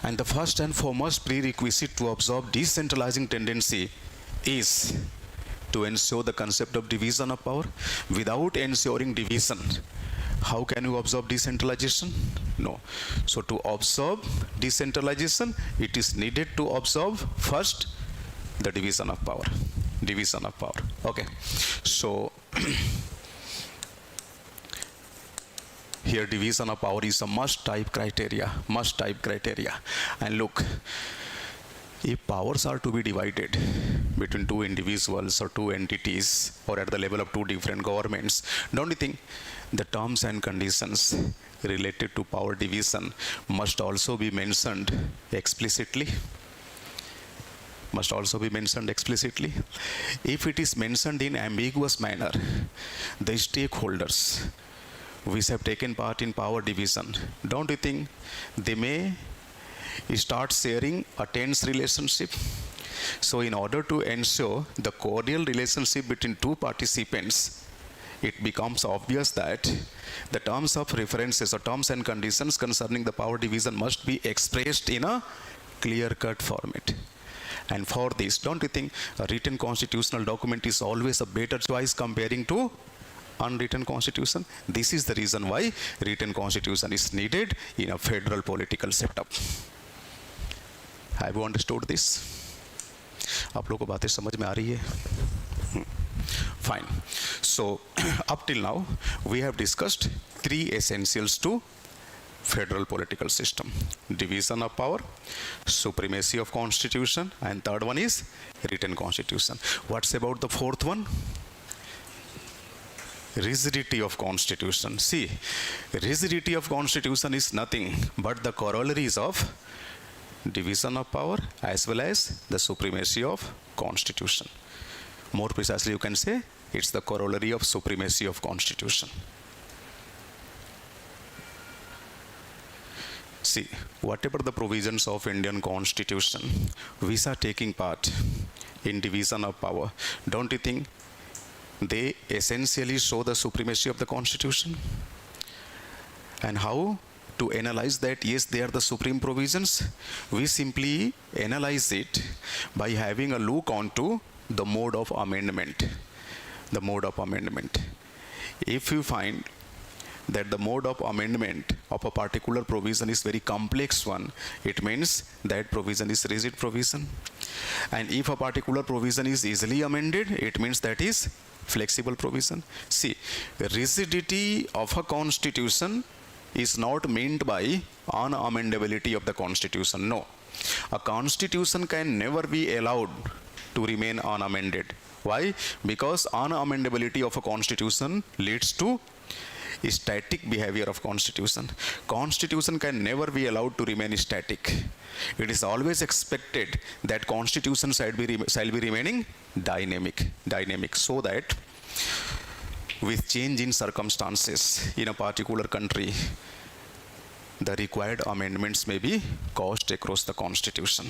And the first and foremost prerequisite to absorb decentralizing tendency is to ensure the concept of division of power. Without ensuring division, how can you observe decentralization? No. So to observe decentralization, it is needed to observe first the division of power. Okay. So here division of power is a must type criteria. And look, if powers are to be divided between two individuals or two entities or at the level of two different governments, don't you think the terms and conditions related to power division must also be mentioned explicitly? If it is mentioned in ambiguous manner, the stakeholders which have taken part in power division, don't you think they may start sharing a tense relationship? So in order to ensure the cordial relationship between two participants, it becomes obvious that the terms of references or terms and conditions concerning the power division must be expressed in a clear-cut format. And for this, don't you think a written constitutional document is always a better choice comparing to unwritten constitution? This is the reason why written constitution is needed in a federal political setup. Have you understood this? आप लोगों को बातें समझ में आ रही है? Fine. So up till now, we have discussed three essentials to federal political system: division of power, supremacy of constitution, and third one is written constitution. What's about the fourth one? Rigidity of constitution. See, rigidity of constitution is nothing but the corollaries of division of power as well as the supremacy of constitution. More precisely, you can say it's the corollary of supremacy of constitution. See, whatever the provisions of Indian Constitution, which are taking part in division of power, don't you think they essentially show the supremacy of the Constitution? And how to analyze that? Yes, they are the supreme provisions. We simply analyze it by having a look onto the mode of amendment. The mode of amendment. If you find that the mode of amendment of a particular provision is very complex one, it means that provision is rigid provision. And if a particular provision is easily amended, it means that is flexible provision. See, rigidity of a constitution is not meant by unamendability of the constitution. No. A constitution can never be allowed to remain unamended. Why? Because unamendability of a constitution leads to static behavior of constitution. Constitution can never be allowed to remain static. It is always expected that constitution shall be remaining dynamic, so that with change in circumstances in a particular country, the required amendments may be caused across the constitution.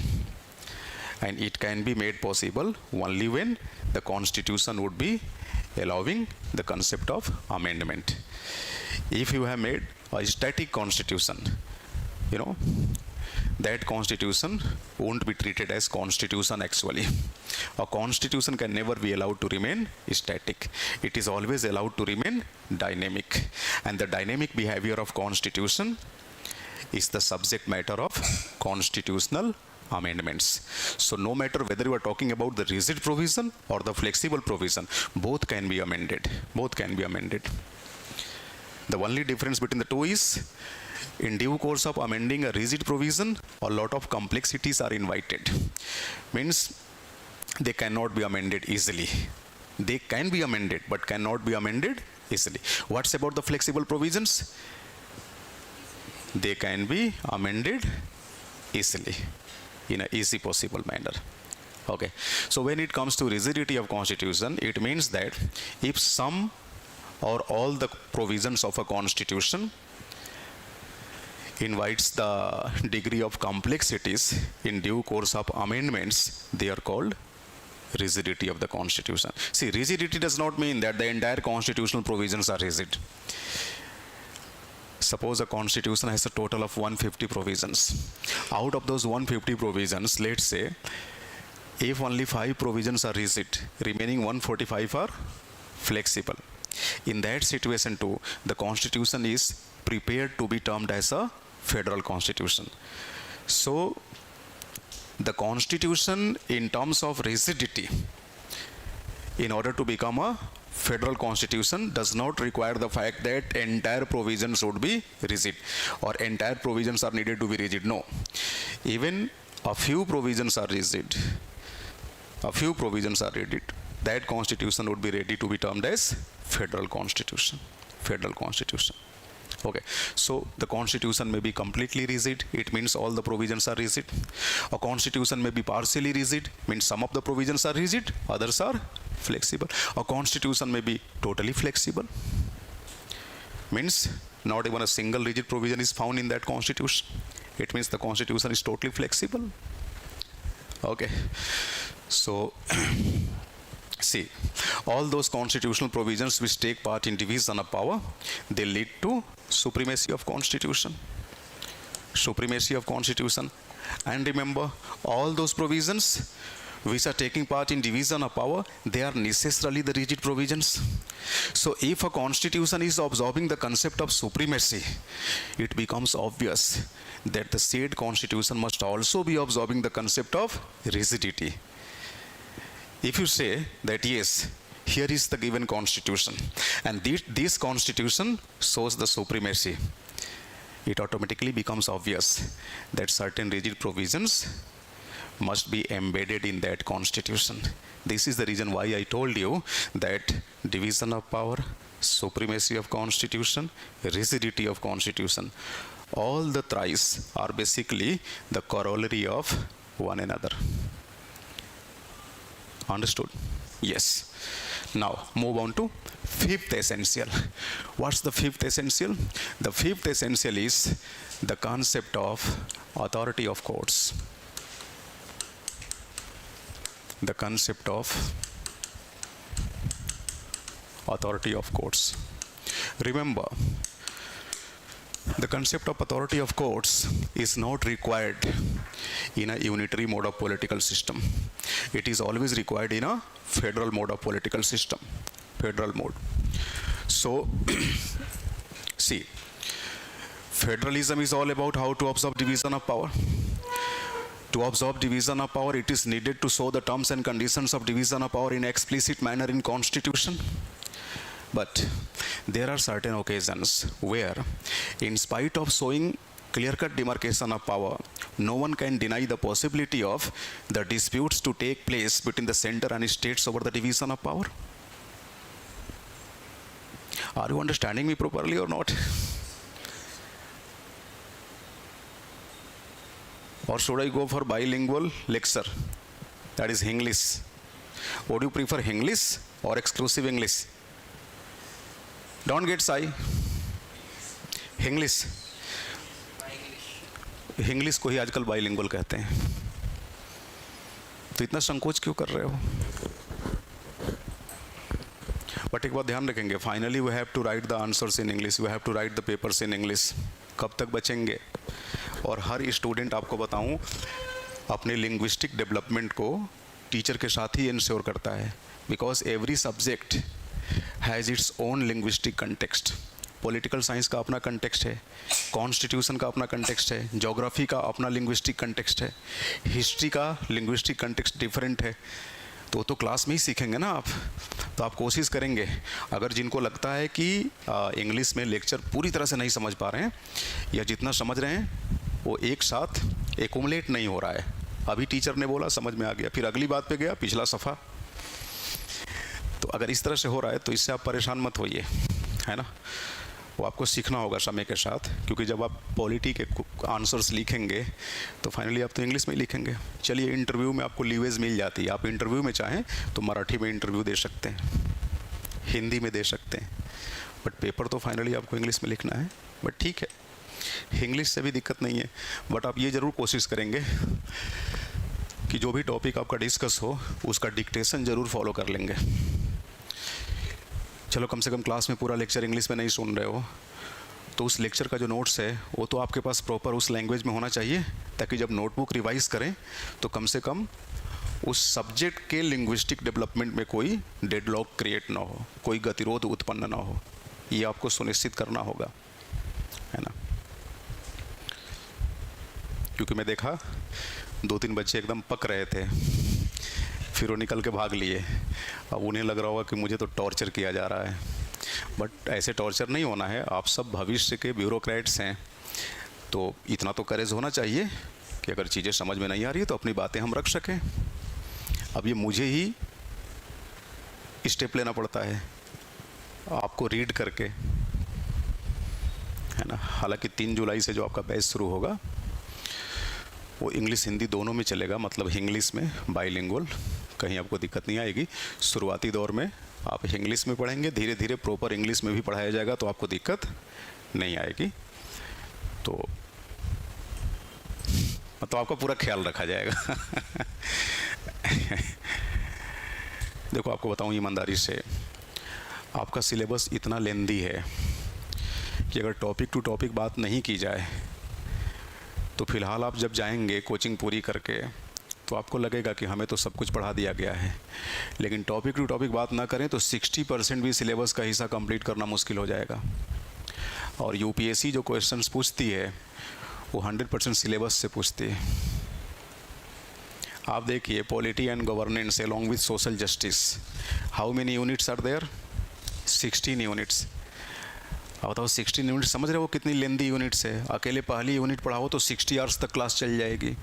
And it can be made possible only when the constitution would be allowing the concept of amendment. If you have made a static constitution, that constitution won't be treated as constitution actually. A constitution can never be allowed to remain static. It is always allowed to remain dynamic. And the dynamic behavior of constitution is the subject matter of constitutional amendments. So no matter whether you are talking about the rigid provision or the flexible provision, both can be amended. The only difference between the two is, in due course of amending a rigid provision, a lot of complexities are invited. Means they cannot be amended easily. They can be amended, but cannot be amended easily. What's about the flexible provisions? They can be amended easily, in an easy possible manner. Okay. So when it comes to rigidity of constitution, it means that if some or all the provisions of a constitution invites the degree of complexities in due course of amendments, they are called rigidity of the constitution. See, rigidity does not mean that the entire constitutional provisions are rigid. Suppose a constitution has a total of 150 provisions. Out of those 150 provisions, let's say, if only 5 provisions are rigid, remaining 145 are flexible. In that situation too, the constitution is prepared to be termed as a federal constitution. So, the constitution in terms of rigidity, in order to become a federal constitution, does not require the fact that entire provisions should be rigid or entire provisions are needed to be rigid. No. Even a few provisions are rigid. That constitution would be ready to be termed as federal constitution. Okay. So the constitution may be completely rigid. It means all the provisions are rigid. A constitution may be partially rigid. Means some of the provisions are rigid, others are flexible. A constitution may be totally flexible. Means not even a single rigid provision is found in that constitution. It means the constitution is totally flexible. Okay. So see, all those constitutional provisions which take part in division of power, they lead to supremacy of constitution. And remember, all those provisions which are taking part in division of power, they are necessarily the rigid provisions. So if a constitution is absorbing the concept of supremacy, it becomes obvious that the said constitution must also be absorbing the concept of rigidity. If you say that yes, here is the given constitution, and this constitution shows the supremacy. It automatically becomes obvious that certain rigid provisions must be embedded in that constitution. This is the reason why I told you that division of power, supremacy of constitution, rigidity of constitution, all the thrice are basically the corollary of one another. Understood? Yes. Now move on to fifth essential. What's the fifth essential? The fifth essential is the concept of authority of courts. The concept of authority of courts. Remember, the concept of authority of courts is not required in a unitary mode of political system. It is always required in a federal mode of political system. Federal mode. So, see, federalism is all about how to observe division of power. To observe division of power, it is needed to show the terms and conditions of division of power in explicit manner in constitution. But there are certain occasions where, in spite of showing clear-cut demarcation of power, no one can deny the possibility of the disputes to take place between the center and states over the division of power. Are you understanding me properly or not? Or should I go for bilingual lecture? That is English. Would you prefer English or exclusive English? Don't get shy. English. English को ही आजकल bilingual कहते हैं, तो इतना संकोच क्यों कर रहे हो? बट एक बात ध्यान रखेंगे, finally we have to write the answers in English, we have to write the papers in English. कब तक बचेंगे? और हर स्टूडेंट, आपको बताऊं, अपने लिंग्विस्टिक डेवलपमेंट को टीचर के साथ ही इंश्योर करता है, because every subject has its own linguistic context. Political science का अपना कंटेक्स्ट है, कॉन्स्टिट्यूशन का अपना कंटेक्स्ट है, ज्योग्राफी का अपना लिंग्विस्टिक कंटेक्स्ट है, हिस्ट्री का लिंग्विस्टिक कंटेक्स्ट डिफरेंट है. तो क्लास में ही सीखेंगे ना आप. तो आप कोशिश करेंगे, अगर जिनको लगता है कि इंग्लिश में लेक्चर पूरी तरह से नहीं समझ पा रहे हैं, या जितना समझ रहे हैं वो एक साथ एकुमुलेट नहीं हो रहा है, अभी टीचर ने बोला समझ में आ गया, फिर अगली बात पे गया, पिछला सफ़ा, तो अगर इस तरह से हो रहा है तो इससे आप परेशान मत होइए, है ना. वो आपको सीखना होगा समय के साथ, क्योंकि जब आप पॉलिटी के आंसर्स लिखेंगे तो फाइनली आप तो इंग्लिश में लिखेंगे. चलिए, इंटरव्यू में आपको लीवेज मिल जाती है, आप इंटरव्यू में चाहें तो मराठी में इंटरव्यू दे सकते हैं, हिंदी में दे सकते हैं, बट पेपर तो फाइनली आपको इंग्लिश में लिखना है. बट ठीक है, इंग्लिश से भी दिक्कत नहीं है, बट आप ये ज़रूर कोशिश करेंगे कि जो भी टॉपिक आपका डिस्कस हो उसका डिक्टेशन ज़रूर फॉलो कर लेंगे. चलो, कम से कम क्लास में पूरा लेक्चर इंग्लिश में नहीं सुन रहे हो, तो उस लेक्चर का जो नोट्स है वो तो आपके पास प्रॉपर उस लैंग्वेज में होना चाहिए, ताकि जब नोटबुक रिवाइज करें तो कम से कम उस सब्जेक्ट के लिंग्विस्टिक डेवलपमेंट में कोई डेडलॉक क्रिएट ना हो, कोई गतिरोध उत्पन्न ना हो. ये आपको सुनिश्चित करना होगा, है ना. क्योंकि मैं देखा 2-3 बच्चे एकदम पक रहे थे, फिर वो निकल के भाग लिए. अब उन्हें लग रहा होगा कि मुझे तो टॉर्चर किया जा रहा है, बट ऐसे टॉर्चर नहीं होना है. आप सब भविष्य के ब्यूरोक्रेट्स हैं, तो इतना तो करेज होना चाहिए कि अगर चीज़ें समझ में नहीं आ रही है तो अपनी बातें हम रख सकें. अब ये मुझे ही स्टेप लेना पड़ता है आपको रीड करके, है ना. हालांकि 3 जुलाई से जो आपका बैच शुरू होगा वो इंग्लिश हिंदी दोनों में चलेगा, मतलब इंग्लिश में बाइलिंगुअल, कहीं आपको दिक्कत नहीं आएगी. शुरुआती दौर में आप इंग्लिश में पढ़ेंगे, धीरे धीरे प्रॉपर इंग्लिश में भी पढ़ाया जाएगा, तो आपको दिक्कत नहीं आएगी. तो मतलब आपका पूरा ख्याल रखा जाएगा. देखो, आपको बताऊं ईमानदारी से, आपका सिलेबस इतना लेंदी है कि अगर टॉपिक टू टॉपिक बात नहीं की जाए तो फिलहाल आप जब जाएंगे कोचिंग पूरी करके तो आपको लगेगा कि हमें तो सब कुछ पढ़ा दिया गया है, लेकिन टॉपिक टू टॉपिक बात ना करें तो 60% भी सिलेबस का हिस्सा कंप्लीट करना मुश्किल हो जाएगा. और यूपीएससी जो क्वेश्चंस पूछती है वो 100% सिलेबस से पूछती है. आप देखिए polity and governance along with social justice, how many units are there? 16 units. अब बताओ 16 यूनिट समझ रहे हो कितनी लेंदी यूनिट्स है? अकेले पहली यूनिट पढ़ाओ तो 60 आवर्स तक क्लास चल जाएगी,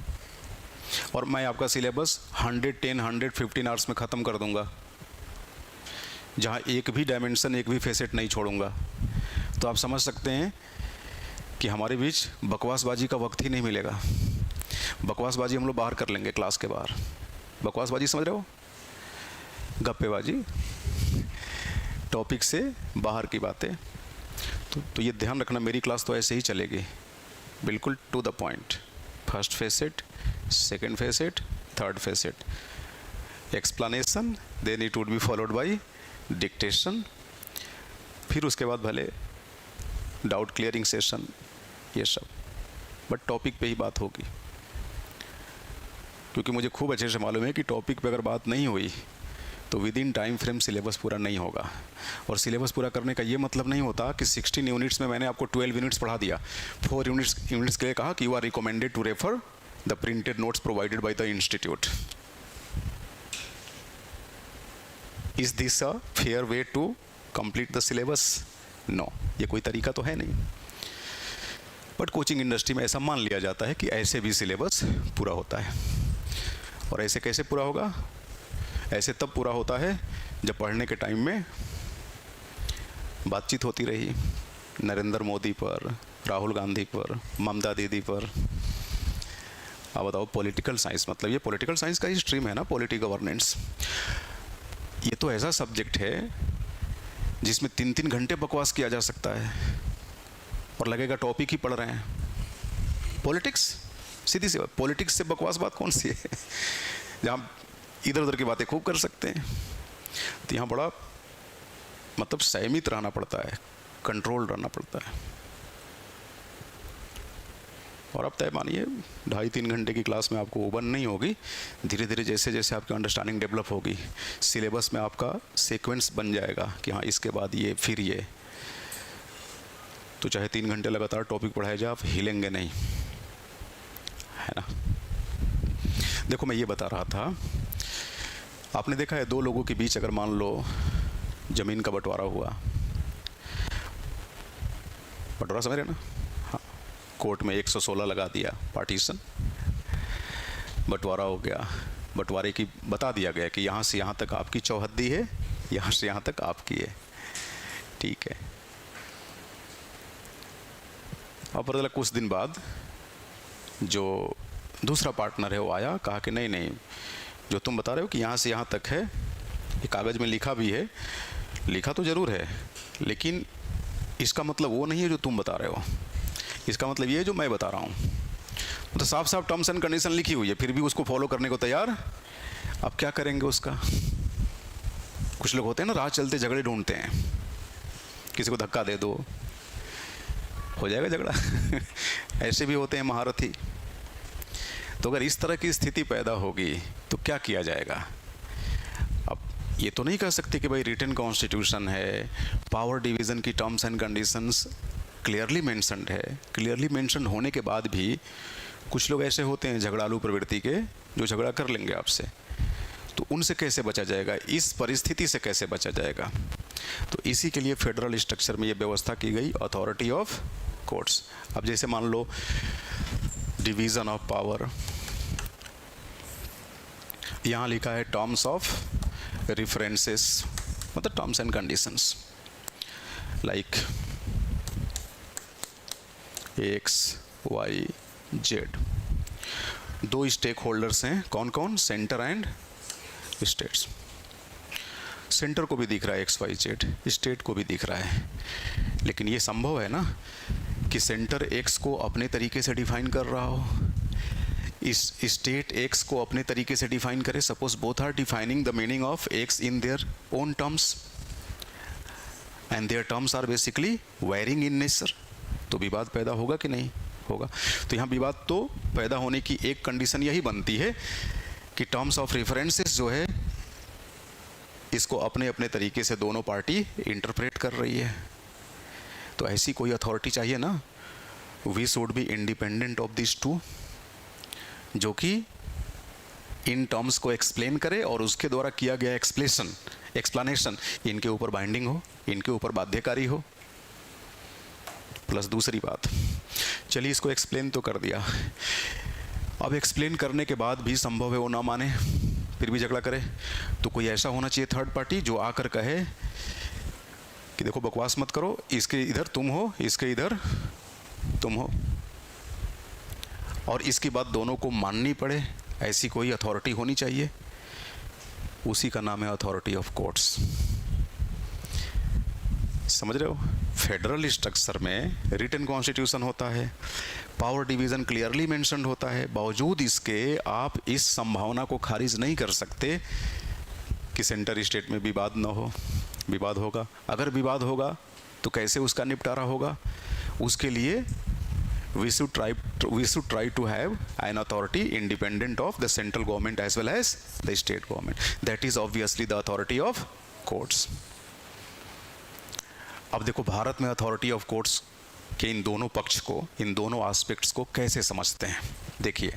और मैं आपका सिलेबस 110 115 आवर्स में ख़त्म कर दूंगा, जहाँ एक भी डायमेंशन, एक भी फेसेट नहीं छोड़ूंगा। तो आप समझ सकते हैं कि हमारे बीच बकवासबाजी का वक्त ही नहीं मिलेगा। बकवासबाजी हम लोग बाहर कर लेंगे, क्लास के बाहर। बकवासबाजी समझ रहे हो? गप्पेबाजी, टॉपिक से बाहर की बातें। तो ये ध्यान रखना, मेरी क्लास तो ऐसे ही चलेगी, बिल्कुल to the point. First facet, second facet, third facet, explanation, then it would be followed by dictation, फिर उसके बाद भले डाउट क्लियरिंग सेशन, ये सब, बट टॉपिक पे ही बात होगी। क्योंकि मुझे खूब अच्छे से मालूम है कि टॉपिक पे अगर बात नहीं हुई तो with in time frame syllabus पूरा नहीं होगा। और सिलेबस पूरा करने का ये मतलब नहीं होता कि 16 यूनिट्स में मैंने आपको 12 यूनिट्स पढ़ा दिया। 4 यूनिट्स के लिए कहा कि you are recommended to refer the printed notes provided by the institute. Is this a fair way to complete the syllabus? No, ये कोई तरीका तो है नहीं। बट कोचिंग इंडस्ट्री में ऐसा मान लिया जाता है कि ऐसे भी सिलेबस पूरा होता है। और ऐसे कैसे पूरा होगा? ऐसे तब पूरा होता है जब पढ़ने के टाइम में बातचीत होती रही नरेंद्र मोदी पर, राहुल गांधी पर, ममता दीदी पर। अब बताओ, पॉलिटिकल साइंस, मतलब ये पॉलिटिकल साइंस का ही स्ट्रीम है ना, पॉलिटी गवर्नेंस। ये तो ऐसा सब्जेक्ट है जिसमें 3-3 घंटे बकवास किया जा सकता है और लगेगा टॉपिक ही पढ़ रहे हैं। पॉलिटिक्स, सीधी सी बात, पॉलिटिक्स से बकवास बात कौन सी है? जहाँ इधर उधर की बातें खूब कर सकते हैं। तो यहाँ बड़ा मतलब संयमित रहना पड़ता है, कंट्रोल रहना पड़ता है। और अब तय मानिए 2.5-3 घंटे की क्लास में आपको ओपन नहीं होगी। धीरे धीरे जैसे जैसे आपकी अंडरस्टैंडिंग डेवलप होगी, सिलेबस में आपका सीक्वेंस बन जाएगा कि हाँ इसके बाद ये, फिर ये। तो चाहे 3 घंटे लगातार टॉपिक पढ़ाया जाए, आप हिलेंगे नहीं, है ना। देखो, मैं ये बता रहा था, आपने देखा है 2 लोगों के बीच अगर मान लो जमीन का बंटवारा हुआ, बंटवारा समझ रहे ना? हाँ, कोर्ट में 116 लगा दिया, पार्टीशन, बंटवारा हो गया। बंटवारे की बता दिया गया कि यहाँ से यहाँ तक आपकी चौहद्दी है, यहाँ से यहाँ तक आपकी है, ठीक है। अब पता लगा कुछ दिन बाद जो दूसरा पार्टनर है वो आया, कहा कि नहीं नहीं, जो तुम बता रहे हो कि यहाँ से यहाँ तक है, ये कागज़ में लिखा भी है, लिखा तो ज़रूर है, लेकिन इसका मतलब वो नहीं है जो तुम बता रहे हो। इसका मतलब ये है जो मैं बता रहा हूँ। तो साफ साफ टर्म्स एंड कंडीशन लिखी हुई है, फिर भी उसको फॉलो करने को तैयार। अब क्या करेंगे उसका? कुछ लोग होते हैं ना, राह चलते झगड़े ढूंढते हैं, किसी को धक्का दे दो, हो जाएगा झगड़ा। ऐसे भी होते हैं महारथी। तो अगर इस तरह की स्थिति पैदा होगी तो क्या किया जाएगा? अब ये तो नहीं कह सकते कि भाई रिटन कॉन्स्टिट्यूशन है, पावर डिवीज़न की terms and conditions clearly mentioned है। क्लियरली मेंशन्ड होने के बाद भी कुछ लोग ऐसे होते हैं झगड़ालू प्रवृत्ति के, जो झगड़ा कर लेंगे आपसे। तो उनसे कैसे बचा जाएगा? इस परिस्थिति से कैसे बचा जाएगा? तो इसी के लिए फेडरल स्ट्रक्चर में ये व्यवस्था की गई, अथॉरिटी ऑफ कोर्ट्स। अब जैसे मान लो डिवीज़न ऑफ पावर, यहाँ लिखा है टर्म्स ऑफ रेफरेंसेस, मतलब terms and conditions, like X Y Z. 2 stakeholders हैं, कौन कौन? Centre and states. सेंटर को भी दिख रहा है एक्स वाई जेड, स्टेट को भी दिख रहा है, लेकिन ये संभव है ना कि सेंटर एक्स को अपने तरीके से डिफाइन कर रहा हो, इस स्टेट एक्स को अपने तरीके से डिफाइन करे। Suppose both are defining the meaning of X in their own terms and their terms are basically varying in nature, तो विवाद पैदा होगा कि नहीं होगा? तो यहाँ विवाद तो पैदा होने की एक कंडीशन यही बनती है कि टर्म्स ऑफ रेफरेंसेस जो है इसको अपने अपने तरीके से दोनों पार्टी इंटरप्रेट कर रही है। तो ऐसी कोई अथॉरिटी चाहिए ना, we should be independent of this too, जो कि इन टर्म्स को एक्सप्लेन करे और उसके द्वारा किया गया एक्सप्लेनेशन इनके ऊपर बाइंडिंग हो, इनके ऊपर बाध्यकारी हो। प्लस दूसरी बात, चलिए इसको एक्सप्लेन तो कर दिया, अब एक्सप्लेन करने के बाद भी संभव है वो ना माने, फिर भी झगड़ा करे, तो कोई ऐसा होना चाहिए थर्ड पार्टी जो आकर कहे कि देखो बकवास मत करो, इसके इधर तुम हो, इसके इधर तुम हो, और इसकी बात दोनों को माननी पड़े, ऐसी कोई अथॉरिटी होनी चाहिए। उसी का नाम है अथॉरिटी ऑफ कोर्ट्स। समझ रहे हो? फेडरल स्ट्रक्चर में रिटन कॉन्स्टिट्यूशन होता है, पावर डिवीजन क्लियरली मेंशन्ड होता है, बावजूद इसके आप इस संभावना को खारिज नहीं कर सकते कि सेंटर स्टेट में विवाद न हो। विवाद होगा, अगर विवाद होगा तो कैसे उसका निपटारा होगा, उसके लिए we should try to have an authority independent of the central government as well as the state government. That is obviously the authority of courts. अब देखो भारत में अथॉरिटी ऑफ कोर्ट्स के इन दोनों पक्ष को, इन दोनों एस्पेक्ट्स को कैसे समझते हैं। देखिए,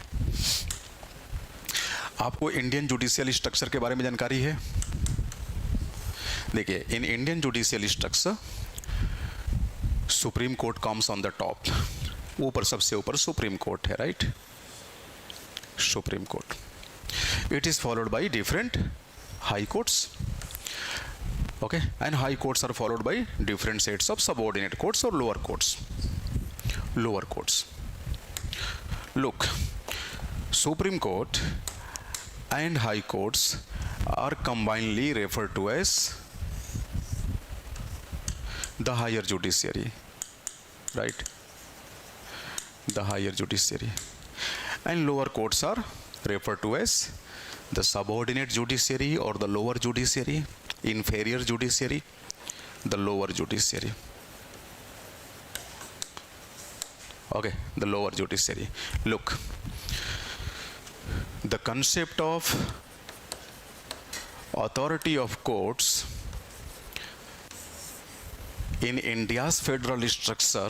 आपको इंडियन जुडिशियल स्ट्रक्चर के बारे में जानकारी है। देखिए, in Indian judicial structure supreme court comes on the top, ऊपर सबसे ऊपर सुप्रीम कोर्ट है, right? Supreme court. It is followed by different high courts, okay, and high courts are followed by different sets of subordinate courts or lower courts. Look, Supreme Court and high courts are combinedly referred to as the higher judiciary, right? The higher judiciary. And lower courts are referred to as the subordinate judiciary or the lower judiciary, inferior judiciary, the lower judiciary. Okay, the lower judiciary. Look, the concept of authority of courts in India's federal structure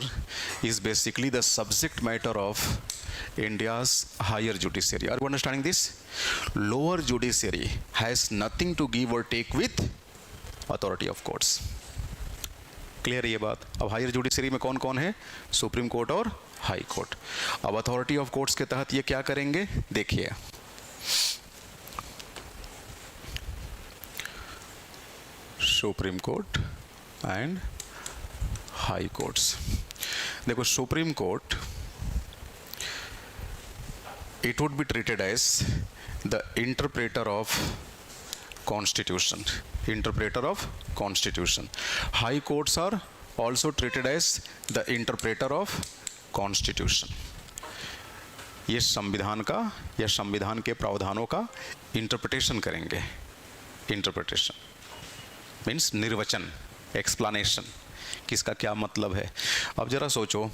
is basically the subject matter of India's higher judiciary. Are you understanding this? Lower judiciary has nothing to give or take with authority of courts. Clear ये बात? अब higher judiciary में कौन कौन है? Supreme court और high court. अब authority of courts के तहत ये क्या करेंगे, देखिए। Supreme court and high courts. देखो, supreme court, it would be treated as the interpreter of constitution. High courts are also treated as the interpreter of constitution. ये संविधान का या संविधान के प्रावधानों का इंटरप्रिटेशन करेंगे। इंटरप्रिटेशन मीन्स निर्वचन, एक्सप्लेनेशन, किसका क्या मतलब है। अब जरा सोचो,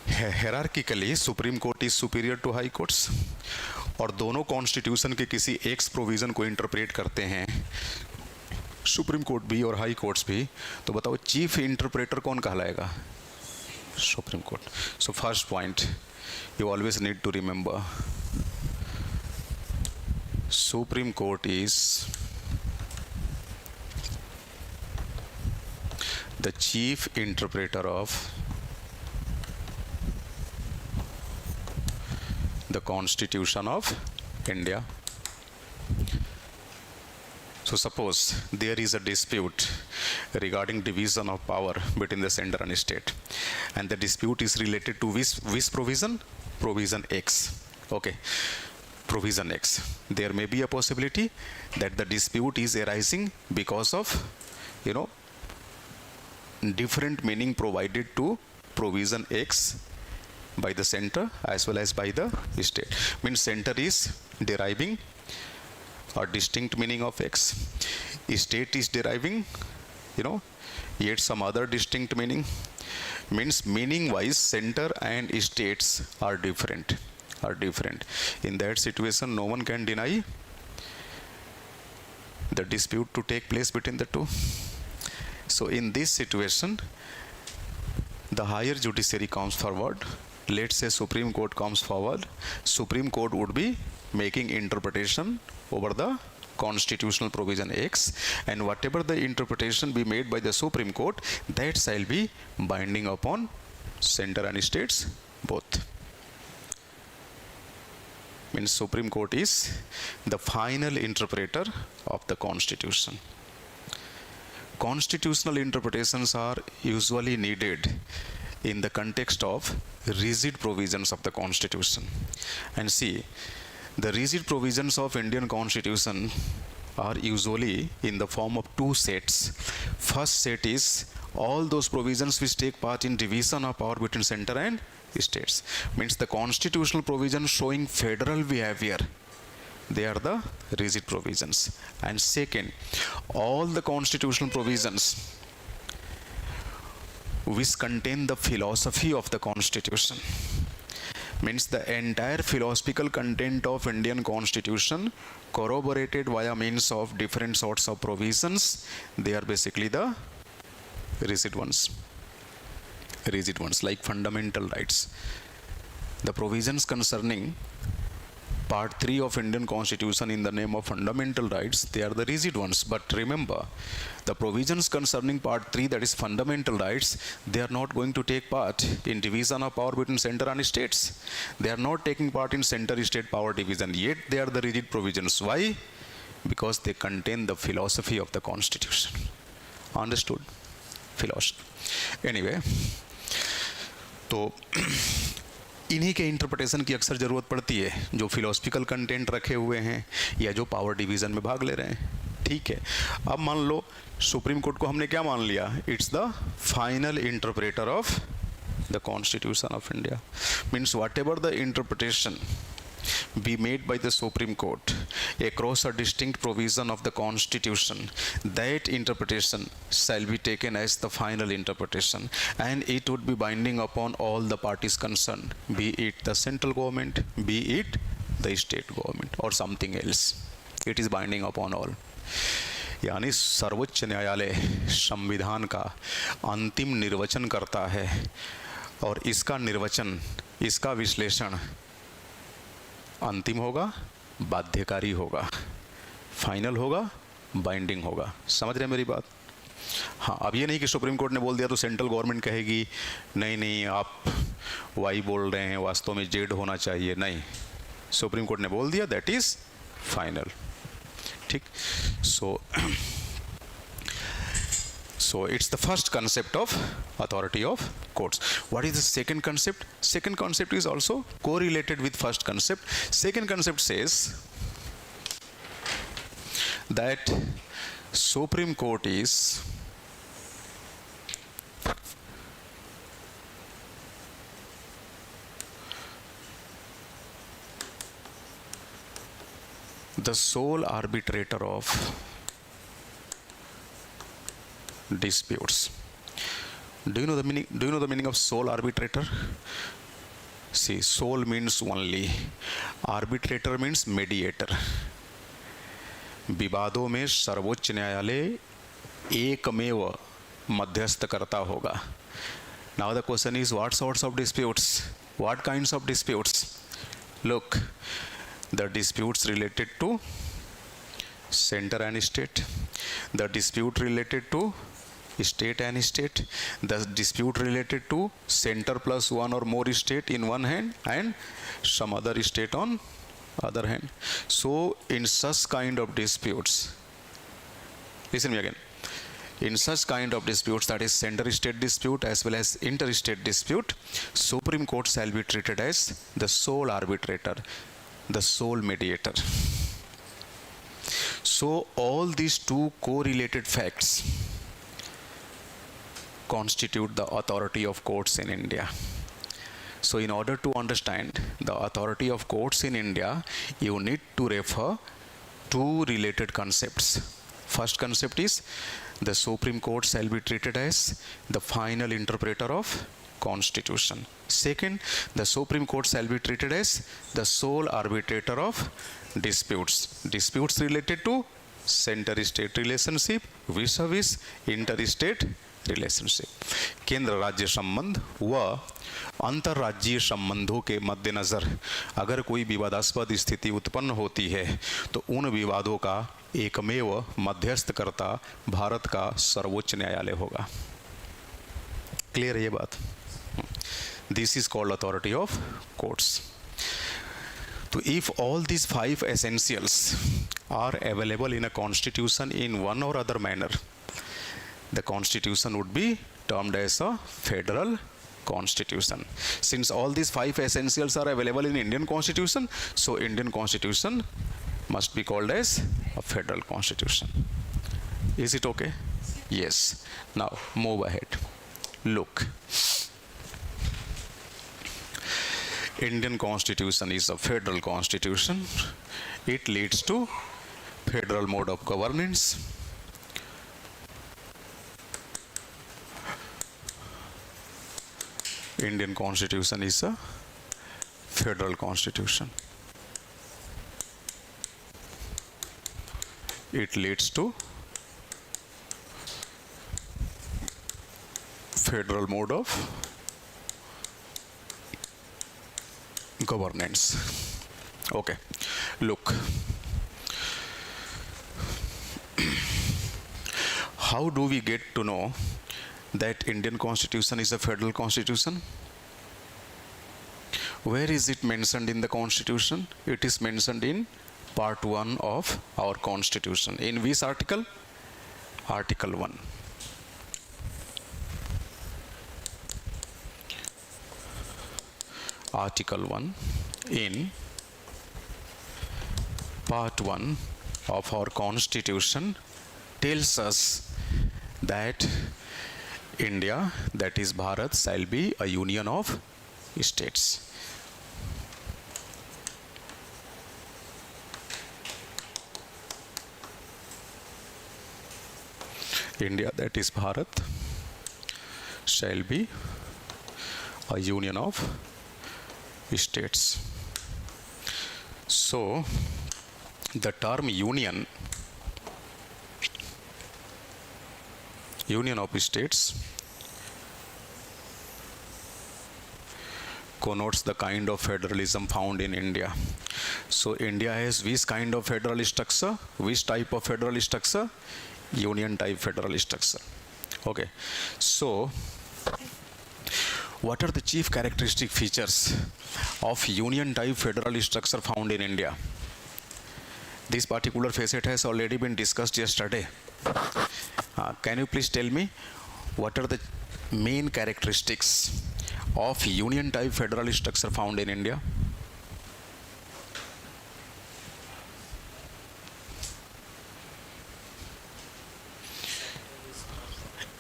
hierarchically supreme court is superior to high courts, और दोनों कॉन्स्टिट्यूशन के किसी एक प्रोविजन को इंटरप्रेट करते हैं, सुप्रीम कोर्ट भी और हाई कोर्ट्स भी, तो बताओ चीफ इंटरप्रेटर कौन कहलाएगा? Supreme court. So first point you always need to remember, supreme court is the chief interpreter of the Constitution of India. So suppose there is a dispute regarding division of power between the center and state, and the dispute is related to which provision? Provision X. Okay, provision X. There may be a possibility that the dispute is arising because of, different meaning provided to provision X by the center as well as by the state. Means center is deriving a distinct meaning of X, state is deriving yet some other distinct meaning. Means meaning wise center and states are different. In that situation no one can deny the dispute to take place between the two. So in this situation the higher judiciary comes forward let's say Supreme Court comes forward, Supreme Court would be making interpretation over the constitutional provision X, and whatever the interpretation be made by the Supreme Court, that shall be binding upon center and states both. Means Supreme Court is the final interpreter of the Constitution. Constitutional interpretations are usually needed in the context of rigid provisions of the Constitution. And see, the rigid provisions of Indian Constitution are usually in the form of two sets. First set is all those provisions which take part in division of power between center and states. Means the constitutional provisions showing federal behavior, they are the rigid provisions. And second, all the constitutional provisions which contain the philosophy of the Constitution, means the entire philosophical content of Indian Constitution corroborated via means of different sorts of provisions, they are basically the rigid ones. Rigid ones like fundamental rights. The provisions concerning Part 3 of Indian Constitution in the name of fundamental rights, they are the rigid ones. But remember, the provisions concerning Part 3, that is fundamental rights, they are not going to take part in division of power between center and states. They are not taking part in center-state power division, yet they are the rigid provisions. Why? Because they contain the philosophy of the Constitution. Understood? Philosophy. Anyway, तो इन्हीं के interpretation की अक्सर ज़रूरत पड़ती है जो philosophical content रखे हुए हैं या जो पावर डिवीज़न में भाग ले रहे हैं. ठीक है, अब मान लो सुप्रीम कोर्ट को हमने क्या मान लिया, it's the final interpreter of the constitution of India. Means what ever the interpretation be made by the Supreme Court across a distinct provision of the Constitution, that interpretation shall be taken as the final interpretation, and it would be binding upon all the parties concerned, be it the central government, be it the state government or something else. It is binding upon all. यानी सर्वोच्च न्यायालय संविधान का अंतिम निर्वचन करता है और इसका निर्वचन, इसका विश्लेषण अंतिम होगा, बाध्यकारी होगा, फाइनल होगा, बाइंडिंग होगा. समझ रहे हैं मेरी बात? हाँ, अब ये नहीं कि सुप्रीम कोर्ट ने बोल दिया तो सेंट्रल गवर्नमेंट कहेगी नहीं नहीं आप वाई बोल रहे हैं, वास्तव में जेड होना चाहिए. नहीं, सुप्रीम कोर्ट ने बोल दिया, दैट इज फाइनल. ठीक. So it's the first concept of authority of courts. What is the second concept? Second concept is also correlated with first concept. Second concept says that Supreme Court is the sole arbitrator of disputes. Do you know the meaning? Do you know the meaning of sole arbitrator? See, sole means only, arbitrator means mediator. विवादों में सर्वोच्च न्यायालय एकमेव मध्यस्थ करता होगा. Now the question is, what sorts of disputes? What kinds of disputes? Look, the disputes related to center and state, the dispute related to state and state, the dispute related to center plus one or more state in one hand and some other state on other hand. So in such kind of disputes, listen me again, in such kind of disputes, that is center state dispute as well as interstate dispute, Supreme Court shall be treated as the sole arbitrator, the sole mediator. So all these two correlated facts constitute the authority of courts in India. So in order to understand the authority of courts in India, you need to refer two related concepts. First concept is the Supreme Court shall be treated as the final interpreter of Constitution. Second, the Supreme Court shall be treated as the sole arbitrator of disputes. Disputes related to center-state relationship vis-a-vis interstate relationship. केंद्र राज्य संबंध व अंतर्राज्यीय संबंधों के मद्देनजर अगर कोई विवादास्पद स्थिति उत्पन्न होती है तो उन विवादों का एकमेव मध्यस्थकर्ता भारत का सर्वोच्च न्यायालय होगा। क्लियर है ये बात? This is called authority of courts. तो if all these 5 essentials are available in a constitution in one or other manner, the constitution would be termed as a federal constitution. Since all these 5 essentials are available in Indian constitution, so Indian constitution must be called as a federal constitution. Is it okay? Yes. Now move ahead. Look. Indian constitution is a federal constitution. It leads to federal mode of governance. Indian constitution is a federal constitution. It leads to federal mode of governance. Okay, look. How do we get to know that Indian constitution is a federal constitution? Where is it mentioned in the constitution? It is mentioned in part 1 of our constitution. In which article? Article 1. Article 1 in part 1 of our constitution tells us that India, that is Bharat, shall be a union of states. India, that is Bharat, shall be a union of states. So the term union of states connotes the kind of federalism found in India. So India has which kind of federal structure? Which type of federal structure? Union type federal structure. Okay, so what are the chief characteristic features of union type federal structure found in India? This particular facet has already been discussed yesterday. Can you please tell me what are the main characteristics of union type federal structure found in India?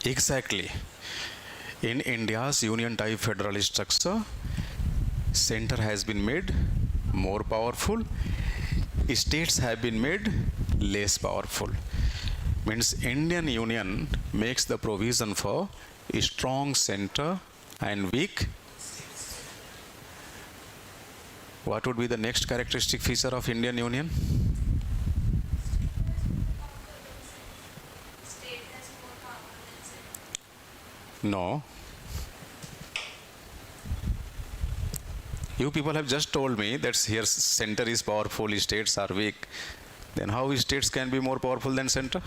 Exactly. In India's union type federal structure, center has been made more powerful, states have been made less powerful. Means Indian Union makes the provision for a strong center and weak. What would be the next characteristic feature of Indian Union? No. You people have just told me that here center is powerful, states are weak. Then how states can be more powerful than center?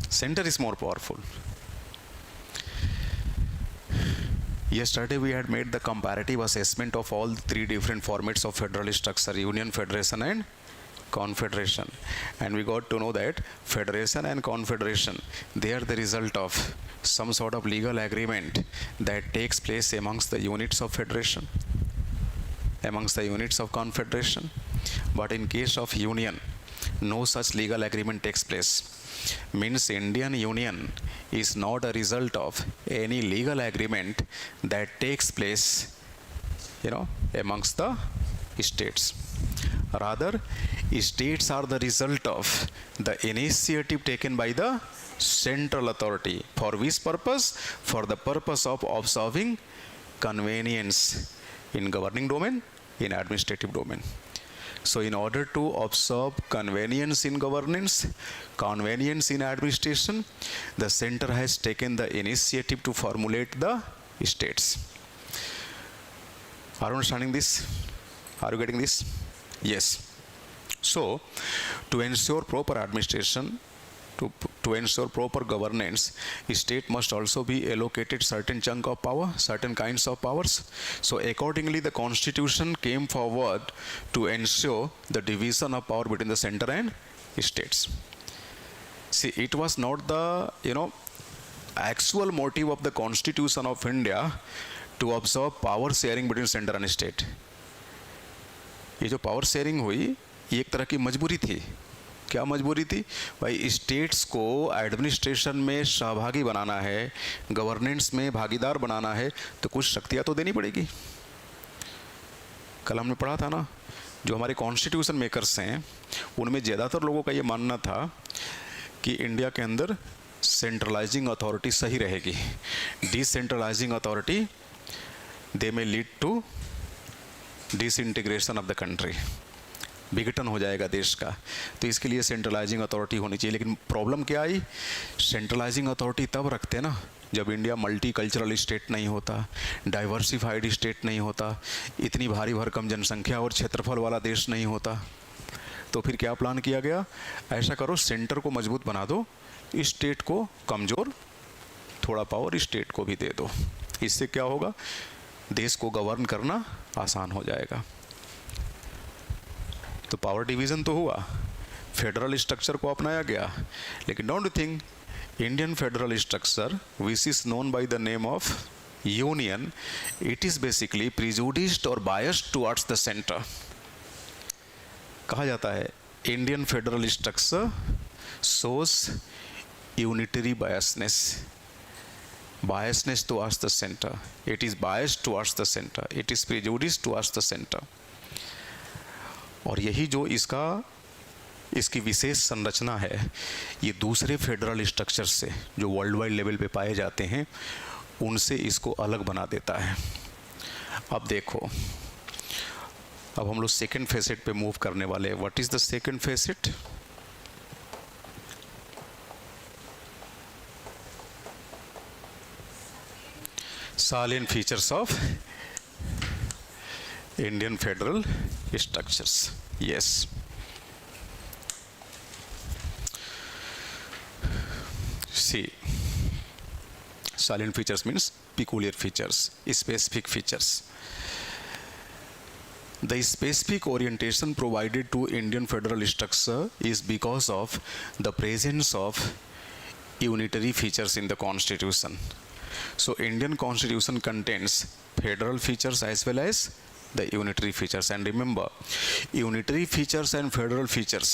Center is more powerful. Yesterday we had made the comparative assessment of all the 3 different formats of federal structure: union, federation and confederation. And we got to know that federation and confederation, they are the result of some sort of legal agreement that takes place amongst the units of federation, amongst the units of confederation. But in case of union, no such legal agreement takes place. Means Indian Union is not a result of any legal agreement that takes place, amongst the states. Rather, states are the result of the initiative taken by the central authority. For which purpose? For the purpose of observing convenience in governing domain, in administrative domain. So in order to observe convenience in governance, convenience in administration, the center has taken the initiative to formulate the states. Are you understanding this? Are you getting this? Yes. So, to ensure proper administration, to ensure proper governance, state must also be allocated certain chunk of power, certain kinds of powers. So accordingly, the constitution came forward to ensure the division of power between the center and states. See, it was not the, actual motive of the constitution of India to observe power sharing between center and state. ये जो power sharing हुई, ये एक तरह की मजबूरी थी. क्या मजबूरी थी भाई? स्टेट्स को एडमिनिस्ट्रेशन में सहभागी बनाना है, गवर्नेंस में भागीदार बनाना है, तो कुछ शक्तियां तो देनी पड़ेगी. कल हमने पढ़ा था ना, जो हमारे कॉन्स्टिट्यूशन मेकर्स हैं उनमें ज़्यादातर लोगों का ये मानना था कि इंडिया के अंदर सेंट्रलाइजिंग अथॉरिटी सही रहेगी. Decentralising authority they may lead to disintegration of the country. विघटन हो जाएगा देश का, तो इसके लिए सेंट्रलाइजिंग अथॉरिटी होनी चाहिए. लेकिन प्रॉब्लम क्या आई? सेंट्रलाइजिंग अथॉरिटी तब रखते ना जब इंडिया मल्टी कल्चरल स्टेट नहीं होता, डाइवर्सिफाइड स्टेट नहीं होता, इतनी भारी भरकम जनसंख्या और क्षेत्रफल वाला देश नहीं होता. तो फिर क्या प्लान किया गया? ऐसा करो, सेंटर को मजबूत बना दो, स्टेट को कमज़ोर, थोड़ा पावर स्टेट को भी दे दो. इससे क्या होगा? देश को गवर्न करना आसान हो जाएगा. तो पावर डिवीज़न तो हुआ, फेडरल स्ट्रक्चर को अपनाया गया. लेकिन don't you think Indian federal structure which is known by the name of union, it is basically prejudiced और बायस्ड टुवर्ड्स द सेंटर. कहा जाता है Indian federal structure shows unitary biasness towards the center. It is biased towards the center. It is prejudiced towards the center. और यही जो इसकी विशेष संरचना है, ये दूसरे फेडरल स्ट्रक्चर से जो वर्ल्ड वाइड लेवल पे पाए जाते हैं उनसे इसको अलग बना देता है. अब देखो, अब हम लोग सेकेंड फेसेट पे मूव करने वाले हैं. What is the second facet? Salient features of Indian federal structures. Yes. See, salient features means peculiar features, specific features. The specific orientation provided to Indian federal structure is because of the presence of unitary features in the constitution. So Indian constitution contains federal features as well as the unitary features. And remember, unitary features and federal features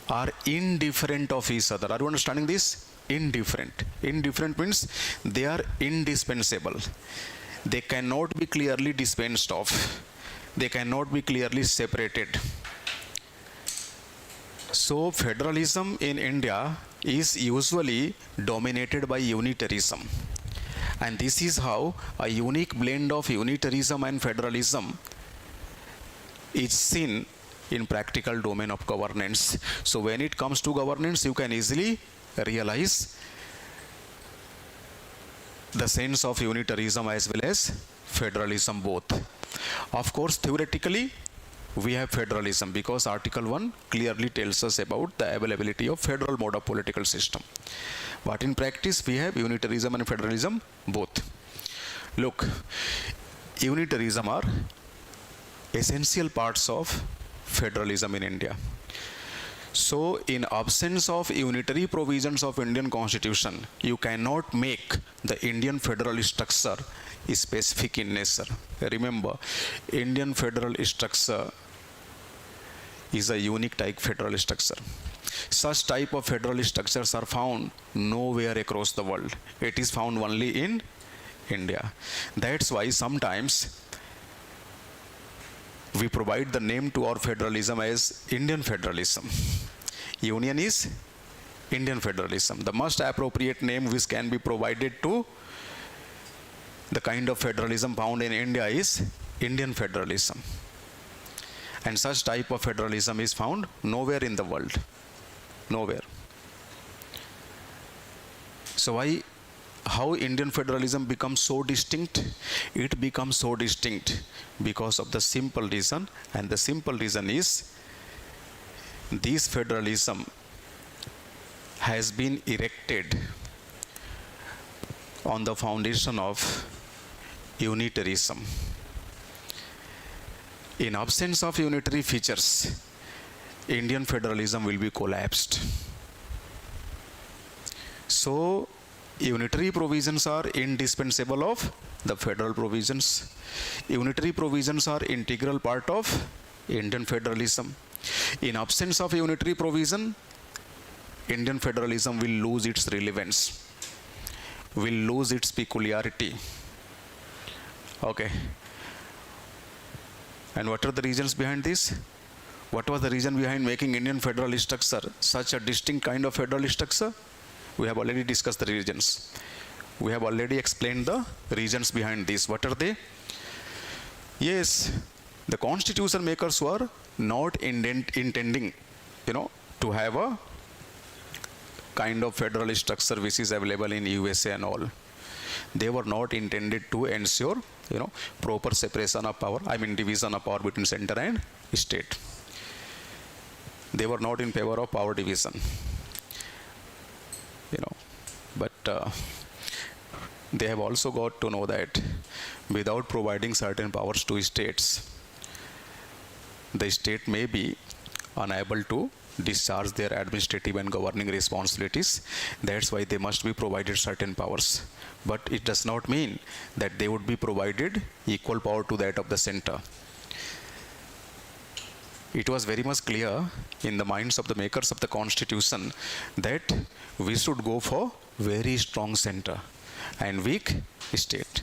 are indifferent of each other. Are you understanding this? Indifferent. Indifferent means they are indispensable. They cannot be clearly dispensed of. They cannot be clearly separated. So federalism in India is usually dominated by unitarism, and this is how a unique blend of unitarism and federalism is seen in practical domain of governance. So when it comes to governance, you can easily realize the sense of unitarism as well as federalism both. Of course, theoretically we have federalism because Article 1 clearly tells us about the availability of federal mode of political system. But in practice, we have unitarism and federalism both. Look, unitarism are essential parts of federalism in India. So in absence of unitary provisions of Indian constitution, you cannot make the Indian federal structure specific in nature. Remember, Indian federal structure is a unique type federal structure. Such type of federal structures are found nowhere across the world. It is found only in India. That's why sometimes we provide the name to our federalism as Indian federalism. Union is Indian federalism. The most appropriate name which can be provided to the kind of federalism found in India is Indian federalism. And such type of federalism is found nowhere in the world. Nowhere. So how Indian federalism becomes so distinct? It becomes so distinct because of the simple reason, and the simple reason is this federalism has been erected on the foundation of unitarism. In absence of unitary features, Indian federalism will be collapsed. So, unitary provisions are indispensable of the federal provisions. Unitary provisions are integral part of Indian federalism. In absence of unitary provision, Indian federalism will lose its relevance, will lose its peculiarity. Okay. And what are the reasons behind this? What was the reason behind making Indian federal structure such a distinct kind of federal structure? We have already discussed the reasons. We have already explained the reasons behind this. What are they? Yes, the constitution makers were not intending, to have a kind of federal structure which is available in USA and all. They were not intended to ensure, proper separation of power, division of power between center and state. They were not in favor of power division. But they have also got to know that without providing certain powers to states, the state may be unable to discharge their administrative and governing responsibilities. That's why they must be provided certain powers. But it does not mean that they would be provided equal power to that of the center. It was very much clear in the minds of the makers of the constitution that we should go for very strong center and weak state.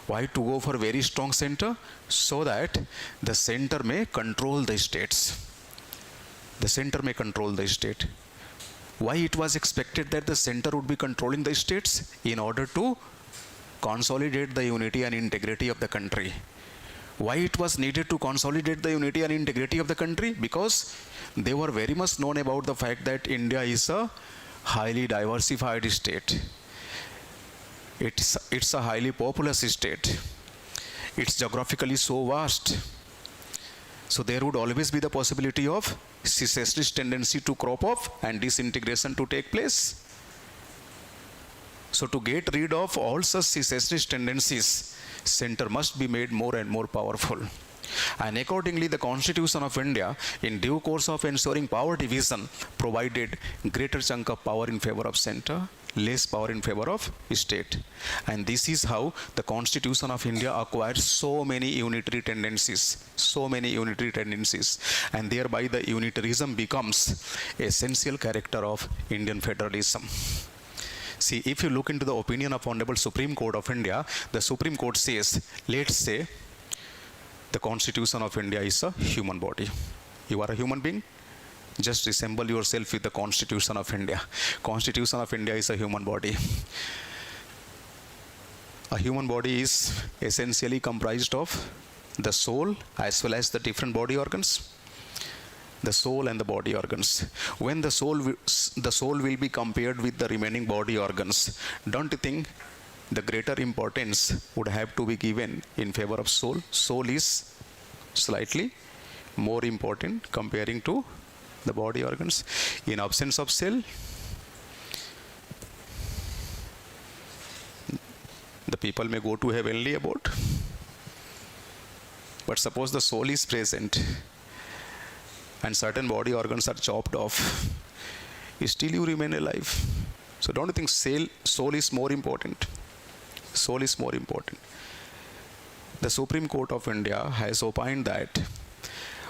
Why to go for very strong center? So that the center may control the states. The center may control the state. Why it was expected that the center would be controlling the states? In order to consolidate the unity and integrity of the country. Why it was needed to consolidate the unity and integrity of the country? Because they were very much known about the fact that India is a highly diversified state. It's a highly populous state. It's geographically so vast. So there would always be the possibility of secessionist tendency to crop up and disintegration to take place. So to get rid of all such secessionist tendencies, center must be made more and more powerful. And accordingly, the Constitution of India, in due course of ensuring power division, provided greater chunk of power in favor of center, less power in favor of state. And this is how the Constitution of India acquired so many unitary tendencies, and thereby the unitarism becomes essential character of Indian federalism. See, if you look into the opinion of Honorable Supreme Court of India, the Supreme Court says, let's say, the Constitution of India is a human body. You are a human being. Just resemble yourself with the Constitution of India. Constitution of India is a human body. A human body is essentially comprised of the soul as well as the different body organs. The soul and the body organs. When the soul will be compared with the remaining body organs, don't you think the greater importance would have to be given in favor of soul? Soul is slightly more important comparing to the body organs. In absence of cell, the people may go to heavenly abode. But suppose the soul is present and certain body organs are chopped off, still you remain alive. So don't you think soul is more important? Soul is more important. The Supreme Court of India has opined that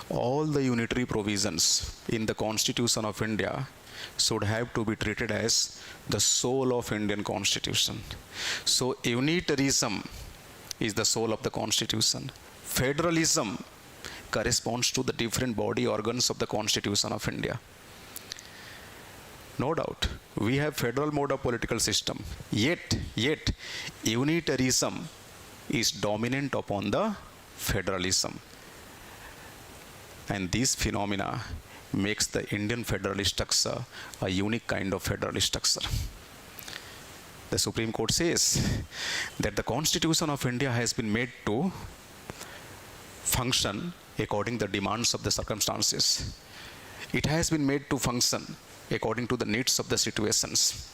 all the unitary provisions in the Constitution of India should have to be treated as the soul of Indian Constitution. So unitarism is the soul of the Constitution. Federalism corresponds to the different body organs of the Constitution of India. No doubt, we have federal mode of political system. Yet, unitarism is dominant upon the federalism. and these phenomena makes the Indian federal structure a unique kind of federal structure. The Supreme Court says that the Constitution of India has been made to function according to the demands of the circumstances. It has been made to function according to the needs of the situations.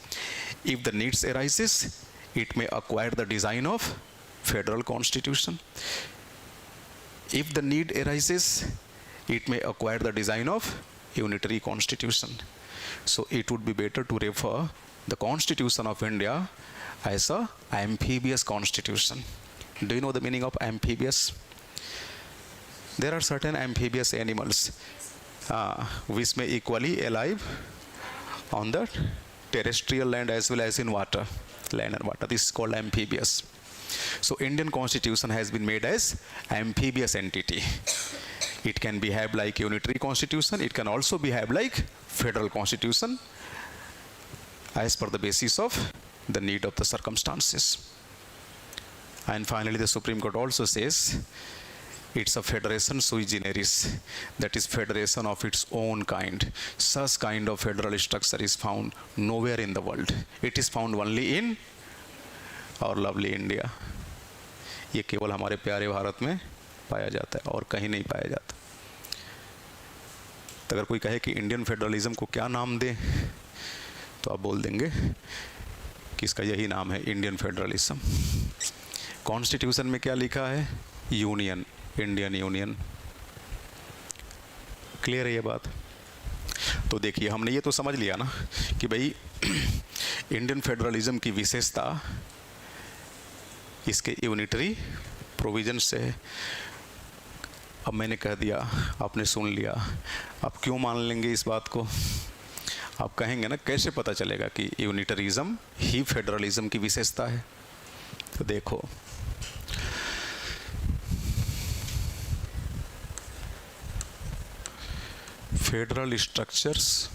If the needs arises, it may acquire the design of federal constitution. If the need arises, it may acquire the design of unitary constitution. So it would be better to refer the Constitution of India as a amphibious constitution. Do you know the meaning of amphibious? There are certain amphibious animals which may equally alive on the terrestrial land as well as in water, land and water. This is called amphibious. So Indian Constitution has been made as amphibious entity. It can behave like unitary constitution. It can also behave like federal constitution as per the basis of the need of the circumstances. And finally, the Supreme Court also says it's a federation sui generis, that is federation of its own kind. Such kind of federal structure is found nowhere in the world. It is found only in our lovely India. ये केवल हमारे प्यारे भारत में पाया जाता है और कहीं नहीं पाया जाता. तो अगर कोई कहे कि इंडियन फेडरलिज्म को क्या नाम दें, तो आप बोल देंगे कि इसका यही नाम है, इंडियन फेडरलिज्म. कॉन्स्टिट्यूशन में क्या लिखा है? Union, Indian union. क्लियर है ये बात? तो देखिए, हमने ये तो समझ लिया ना कि भाई इंडियन फेडरलिज्म की विशेषता इसके यूनिटरी प्रोविजन से. अब मैंने कह दिया, आपने सुन लिया. आप क्यों मान लेंगे इस बात को? आप कहेंगे ना, कैसे पता चलेगा कि यूनिटरिज्म ही फेडरलिज्म की विशेषता है? तो देखो, फेडरल स्ट्रक्चर्स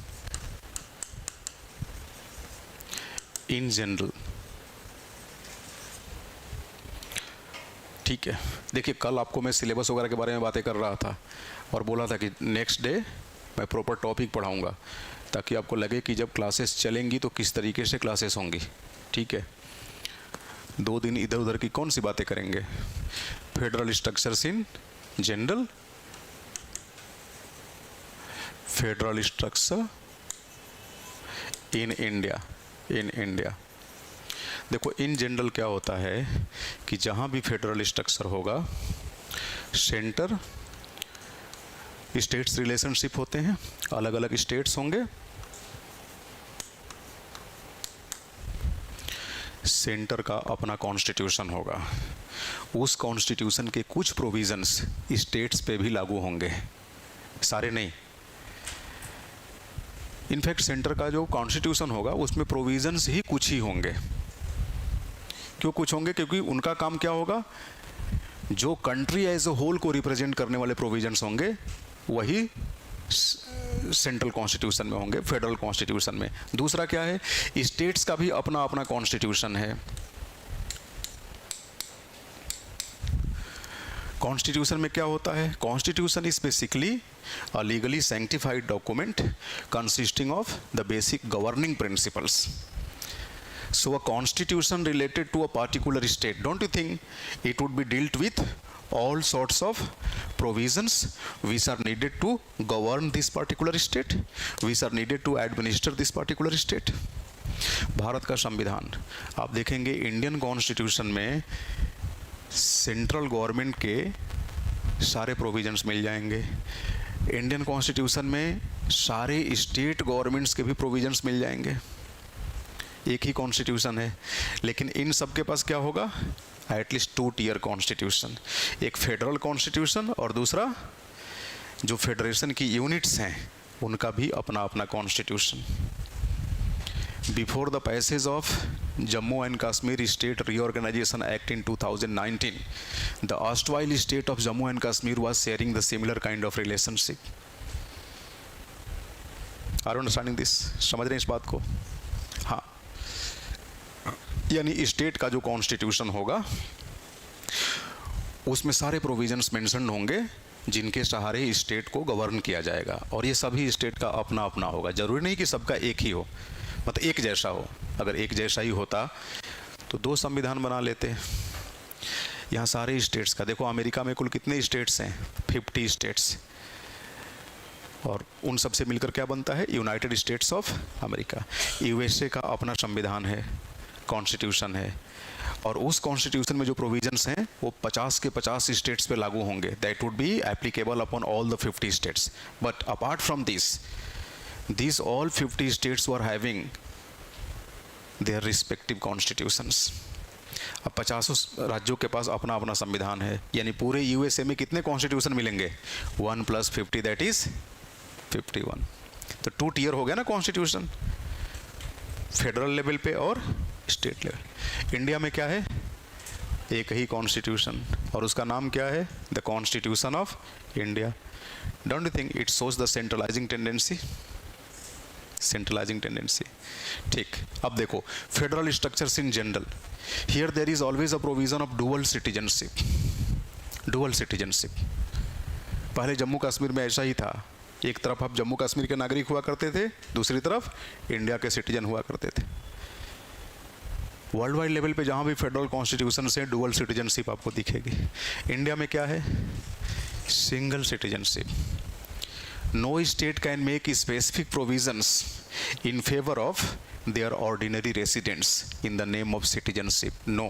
इन जनरल. ठीक है, देखिए कल आपको मैं सिलेबस वगैरह के बारे में बातें कर रहा था और बोला था कि नेक्स्ट डे मैं प्रॉपर टॉपिक पढ़ाऊंगा, ताकि आपको लगे कि जब क्लासेस चलेंगी तो किस तरीके से क्लासेस होंगी. ठीक है, 2 दिन इधर उधर की कौन सी बातें करेंगे. Federal structures in general, federal structure in India. In India देखो, इन जनरल क्या होता है कि जहाँ भी फेडरल स्ट्रक्चर होगा, सेंटर स्टेट्स रिलेशनशिप होते हैं, अलग अलग स्टेट्स होंगे, सेंटर का अपना कॉन्स्टिट्यूशन होगा. उस कॉन्स्टिट्यूशन के कुछ प्रोविजंस स्टेट्स पे भी लागू होंगे, सारे नहीं. इनफैक्ट सेंटर का जो कॉन्स्टिट्यूशन होगा उसमें प्रोविजंस ही कुछ ही होंगे. क्यों कुछ होंगे? क्योंकि उनका काम क्या होगा, जो कंट्री एज अ होल को रिप्रेजेंट करने वाले प्रोविजंस होंगे वही सेंट्रल कॉन्स्टिट्यूशन में होंगे, फेडरल कॉन्स्टिट्यूशन में. दूसरा क्या है, स्टेट्स का भी अपना अपना कॉन्स्टिट्यूशन है. कॉन्स्टिट्यूशन में क्या होता है? Constitution is basically a legally sanctified document consisting of the basic governing principles. So a constitution related to a particular state, don't you think it would be dealt with all sorts of provisions which are needed to govern this particular state, which are needed to administer this particular state? Bharat का संविधान आप देखेंगे, Indian constitution में central government के सारे provisions मिल जाएंगे. Indian constitution में सारे स्टेट गवर्नमेंट्स के भी प्रोविजंस मिल जाएंगे. एक ही कॉन्स्टिट्यूशन है, लेकिन इन सब के पास क्या होगा? At least 2 tier constitution. एक फेडरल कॉन्स्टिट्यूशन और दूसरा जो फेडरेशन की यूनिट्स हैं उनका भी अपना अपना constitution. Before the passage of Jammu and Kashmir State Reorganization Act in 2019, the erstwhile state of Jammu and Kashmir was sharing the similar kind of relationship. Are you understanding this? समझ रहे हैं इस बात को? हाँ, यानी स्टेट का जो कॉन्स्टिट्यूशन होगा उसमें सारे प्रोविजंस मेंशन होंगे जिनके सहारे स्टेट को गवर्न किया जाएगा, और ये सभी स्टेट का अपना अपना होगा। जरूरी नहीं कि सबका एक ही हो, मतलब एक जैसा हो। अगर एक जैसा ही होता तो 2 संविधान बना लेते। यहाँ सारे स्टेट्स का देखो, अमेरिका में कुल कितने स्टेट्स हैं? 50 स्टेट्स, और उन सब से मिलकर क्या बनता है? United states of America. USA का अपना संविधान है, कॉन्स्टिट्यूशन है, और उस कॉन्स्टिट्यूशन में जो प्रोविजंस हैं वो 50 के 50 स्टेट्स पे लागू होंगे। That would be applicable upon all the 50 states. But apart from this all 50 states were having their respective constitutions. अब 50 राज्यों के पास अपना अपना संविधान है, यानी पूरे यूएसए में कितने कॉन्स्टिट्यूशन मिलेंगे? 1 + 50 दैट इज 51। तो 2 टियर हो गया ना कॉन्स्टिट्यूशन, फेडरल लेवल पे और स्टेट लेवल। इंडिया में क्या है? एक ही कॉन्स्टिट्यूशन, और उसका नाम क्या है? The constitution of India. Don't you think it shows the centralising tendency? Centralising tendency. ठीक, अब देखो federal structures in general, here there is always a provision of dual citizenship. Dual citizenship पहले जम्मू कश्मीर में ऐसा ही था, एक तरफ आप जम्मू कश्मीर के नागरिक हुआ करते थे, दूसरी तरफ इंडिया के सिटीजन हुआ करते थे। वर्ल्ड वाइड लेवल पे जहाँ भी फेडरल कॉन्स्टिट्यूशन से डुअल सिटीजनशिप आपको दिखेगी। इंडिया में क्या है? Single citizenship. No state can make specific provisions in favour of their ordinary residents in the name of citizenship. No.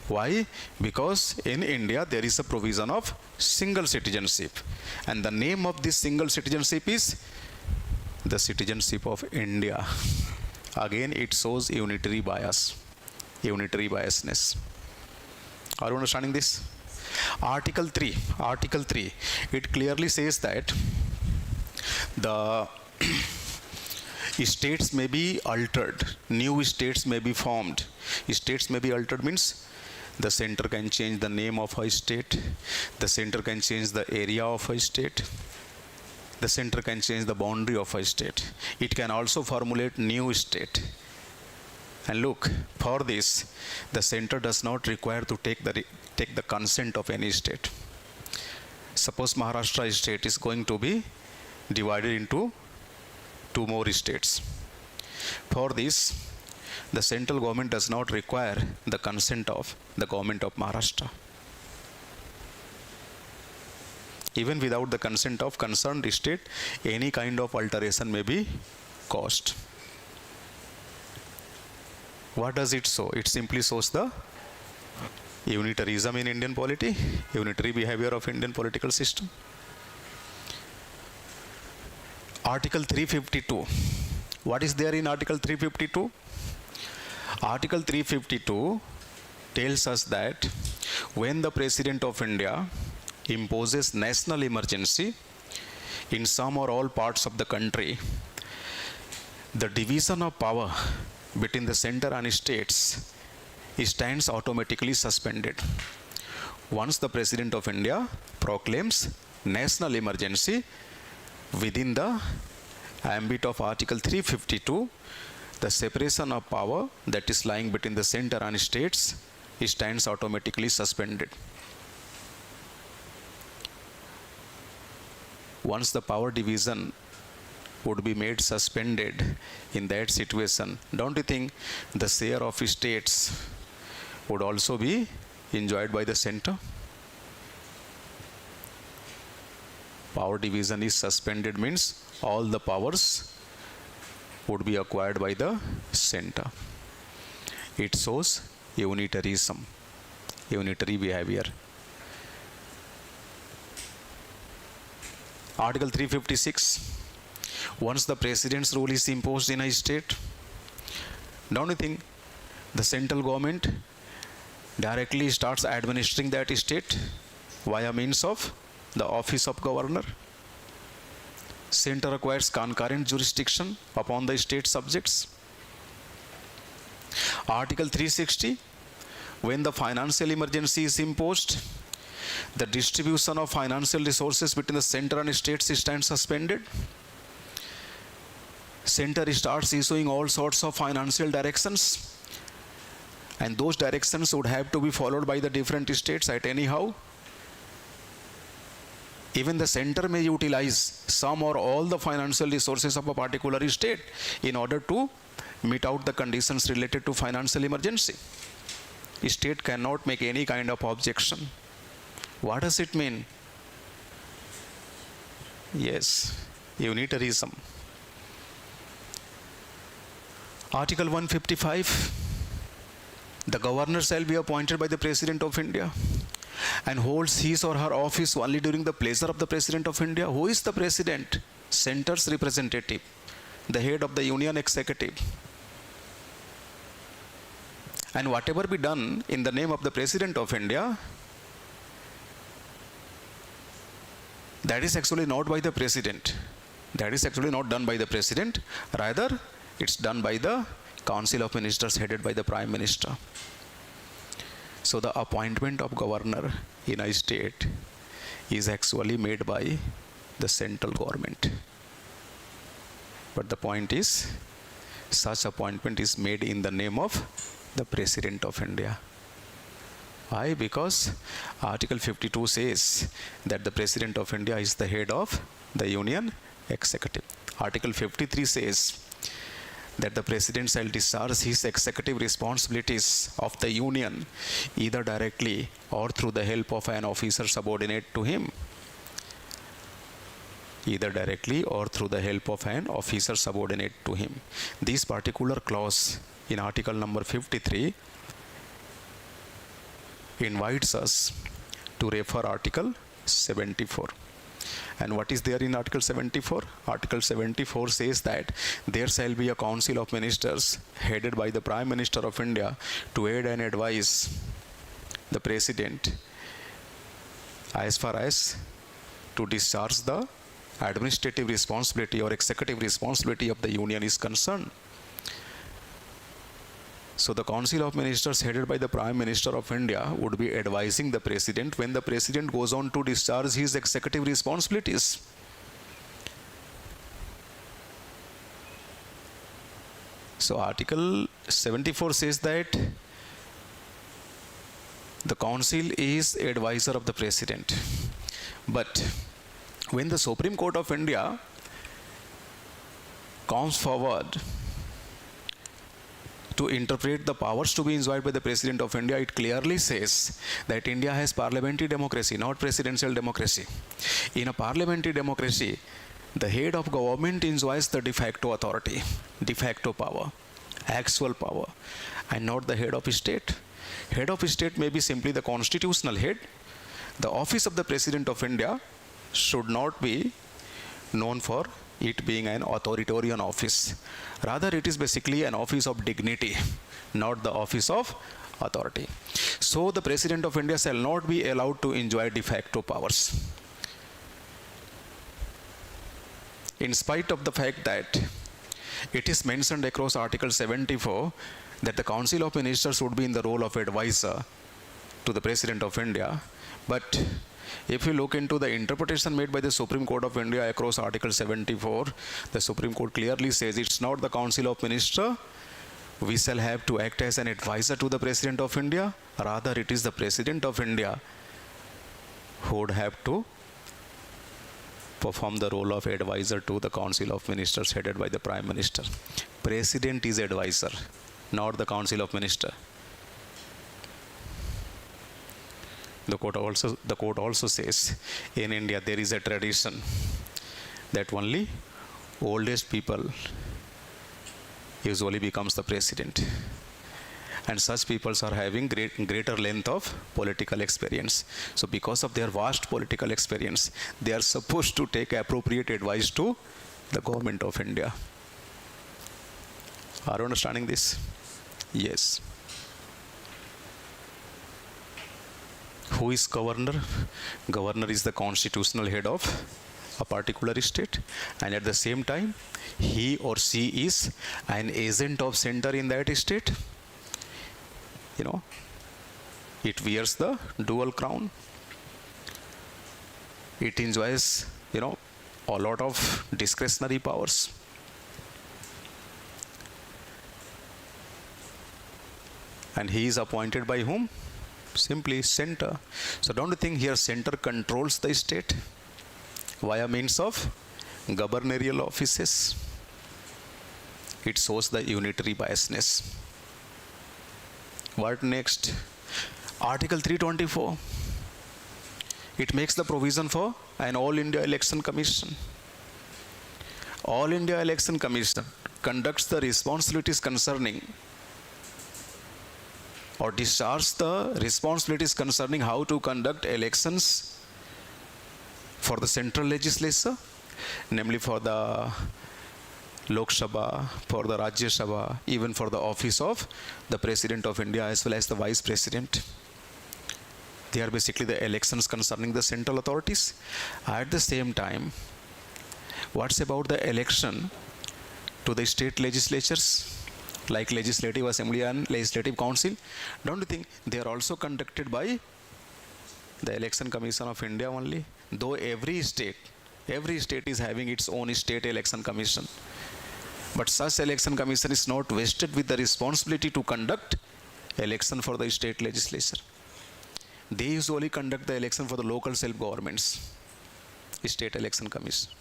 Why? Because in India there is a provision of single citizenship, and the name of this single citizenship is the citizenship of India. Again it shows unitary bias, unitary biasness. Are you understanding this? Article 3, it clearly says that the states may be altered, new states may be formed. States may be altered means the center can change the name of a state, the center can change the area of a state, the center can change the boundary of a state. It can also formulate new state. And look, for this the center does not require to take the consent of any state. Suppose Maharashtra state is going to be divided into 2 more states. For this, the central government does not require the consent of the government of Maharashtra. Even without the consent of concerned state, any kind of alteration may be caused. What does it show? It simply shows the unitarism in Indian polity, unitary behavior of Indian political system. Article 352. What is there in Article 352? Article 352 tells us that when the President of India imposes national emergency in some or all parts of the country, the division of power between the center and states stands automatically suspended. Once the President of India proclaims national emergency within the ambit of Article 352, the separation of power that is lying between the center and states stands automatically suspended. Once the power division would be made suspended in that situation, don't you think the share of states would also be enjoyed by the center? Power division is suspended means all the powers would be acquired by the center. It shows unitarism, unitary behavior. Article 356. Once the president's rule is imposed in a state, don't you think the central government directly starts administering that state via means of the office of governor? Center acquires concurrent jurisdiction upon the state subjects. Article 360. When the financial emergency is imposed, the distribution of financial resources between the center and states stands suspended. Center starts issuing all sorts of financial directions, and those directions would have to be followed by the different states at anyhow. Even the center may utilize some or all the financial resources of a particular state in order to meet out the conditions related to financial emergency. State cannot make any kind of objection. What does it mean? Yes, unitarism. Article 155, the governor shall be appointed by the President of India and holds his or her office only during the pleasure of the President of India. Who is the President? Center's representative, the head of the Union Executive. And whatever be done in the name of the President of India, that is actually not by the President. That is actually not done by the President. Rather, it's done by the Council of Ministers headed by the Prime Minister. So the appointment of governor in a state is actually made by the central government. But the point is, such appointment is made in the name of the President of India. Why? Because Article 52 says that the President of India is the head of the Union Executive. Article 53 says that the President shall discharge his executive responsibilities of the Union either directly or through the help of an officer subordinate to him. Either directly or through the help of an officer subordinate to him. This particular clause in article number 53 invites us to refer article 74. And what is there in article 74? Article 74 says that there shall be a council of ministers headed by the Prime Minister of India to aid and advise the President as far as to discharge the administrative responsibility or executive responsibility of the Union is concerned. So the Council of Ministers headed by the Prime Minister of India would be advising the President when the President goes on to discharge his executive responsibilities. So Article 74 says that the Council is advisor of the President. But when the Supreme Court of India comes forward to interpret the powers to be enjoyed by the President of India, it clearly says that India has parliamentary democracy, not presidential democracy. In a parliamentary democracy, the head of government enjoys the de facto authority, de facto power, actual power, and not the head of state. Head of state may be simply the constitutional head. The office of the President of India should not be known for it being an authoritarian office. Rather, it is basically an office of dignity, not the office of authority. So the President of India shall not be allowed to enjoy de facto powers. In spite of the fact that it is mentioned across Article 74 that the Council of Ministers would be in the role of advisor to the President of India, but if you look into the interpretation made by the Supreme Court of India across Article 74, the Supreme Court clearly says it's not the Council of Ministers we shall have to act as an advisor to the President of India. Rather, it is the President of India who would have to perform the role of advisor to the Council of Ministers headed by the Prime Minister. President is advisor, not the Council of Ministers. The court also says in India there is a tradition that only oldest people usually becomes the president, and such peoples are having greater length of political experience. So because of their vast political experience, they are supposed to take appropriate advice to the government of India. Are you understanding this? Yes. Who is governor? Governor is the constitutional head of a particular state, and at the same time he or she is an agent of center in that state. It wears the dual crown. It enjoys a lot of discretionary powers. And he is appointed by whom? Simply center. So don't you think here center controls the state? via means of gubernatorial offices. It shows the unitary biasness. What next? Article 324. It makes the provision for an All India Election Commission. All India Election Commission conducts the responsibilities concerning or discharges the responsibilities concerning how to conduct elections for the central legislature, namely for the Lok Sabha, for the Rajya Sabha, even for the office of the President of India as well as the Vice President. They are basically the elections concerning the central authorities. At the same time, what's about the election to the state legislatures like Legislative Assembly and Legislative Council? Don't you think they are also conducted by the Election Commission of India only? Though every state is having its own state election commission. But such election commission is not vested with the responsibility to conduct election for the state legislature. They usually conduct the election for the local self-governments, state election commission.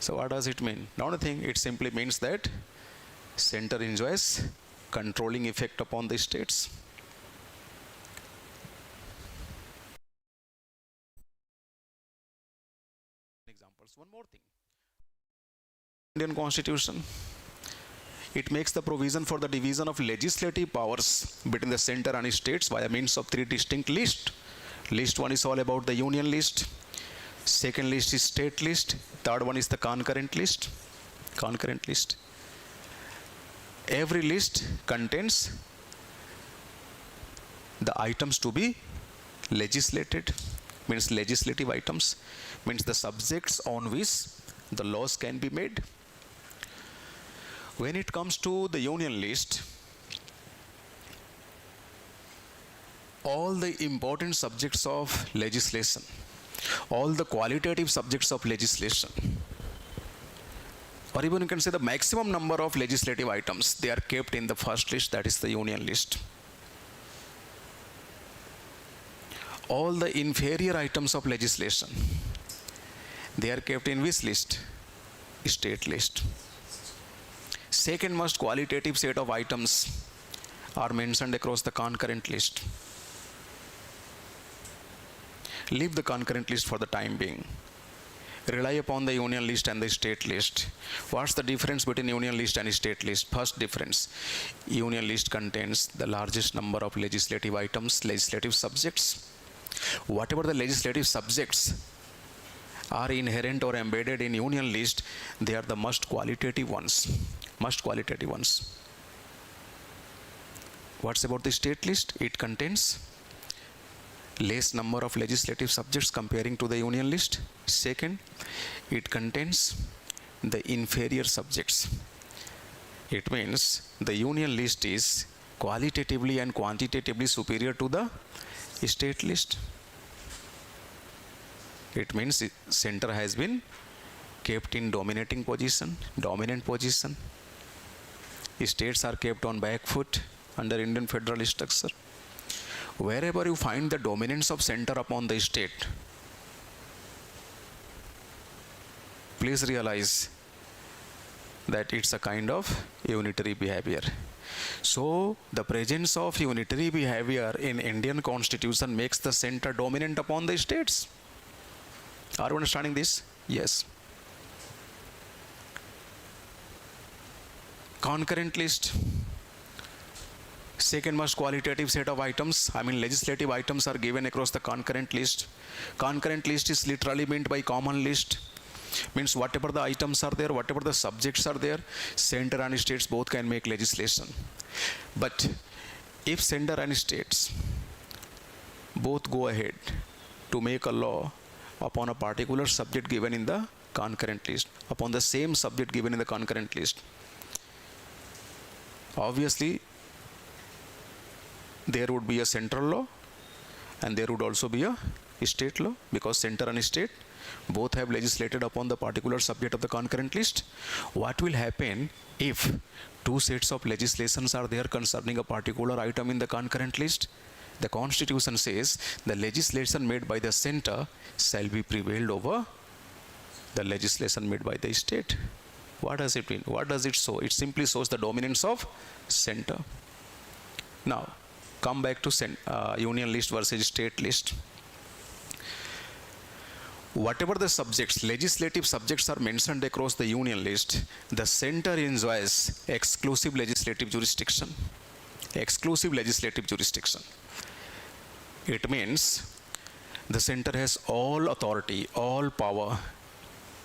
So what does it mean? Don't think it simply means that center enjoys controlling effect upon the states. Examples. One more thing. Indian Constitution. It makes the provision for the division of legislative powers between the center and states by means of 3 distinct lists. List 1 is all about the union list. Second list is state list. Third one is the concurrent list. Concurrent list. Every list contains the items to be legislated, means legislative items, means the subjects on which the laws can be made. When it comes to the union list, all the important subjects of legislation, all the qualitative subjects of legislation, or even you can say the maximum number of legislative items, they are kept in the first list, that is the union list. All the inferior items of legislation, they are kept in which list? State list. Second most qualitative set of items are mentioned across the concurrent list. Leave the concurrent list for the time being. Rely upon the union list and the state list. What's the difference between union list and state list? First difference, union list contains the largest number of legislative items, legislative subjects. Whatever the legislative subjects are inherent or embedded in union list, they are the most qualitative ones. Most qualitative ones. What's about the state list? It contains less number of legislative subjects comparing to the union list. Second, it contains the inferior subjects. It means the union list is qualitatively and quantitatively superior to the state list. It means center has been kept in dominant position. States are kept on back foot under Indian federal structure. Wherever you find the dominance of center upon the state, please realize that it's a kind of unitary behavior. So the presence of unitary behavior in Indian Constitution makes the center dominant upon the states. Are you understanding this? Yes. Concurrent list. Second most qualitative set of items, legislative items are given across the concurrent list. Concurrent list is literally meant by common list. Means whatever the items are there, whatever the subjects are there, center and states both can make legislation. But if center and states both go ahead to make a law upon a particular subject given in the concurrent list, upon the same subject given in the concurrent list, obviously there would be a central law and there would also be a state law, because center and state both have legislated upon the particular subject of the concurrent list. What will happen if two sets of legislations are there concerning a particular item in the concurrent list? The Constitution says the legislation made by the center shall be prevailed over the legislation made by the state. What does it mean? What does it show? It simply shows the dominance of center. Now, come back to union list versus state list. Whatever the subjects, legislative subjects are mentioned across the union list, the center enjoys exclusive legislative jurisdiction. Exclusive legislative jurisdiction. It means the center has all authority, all power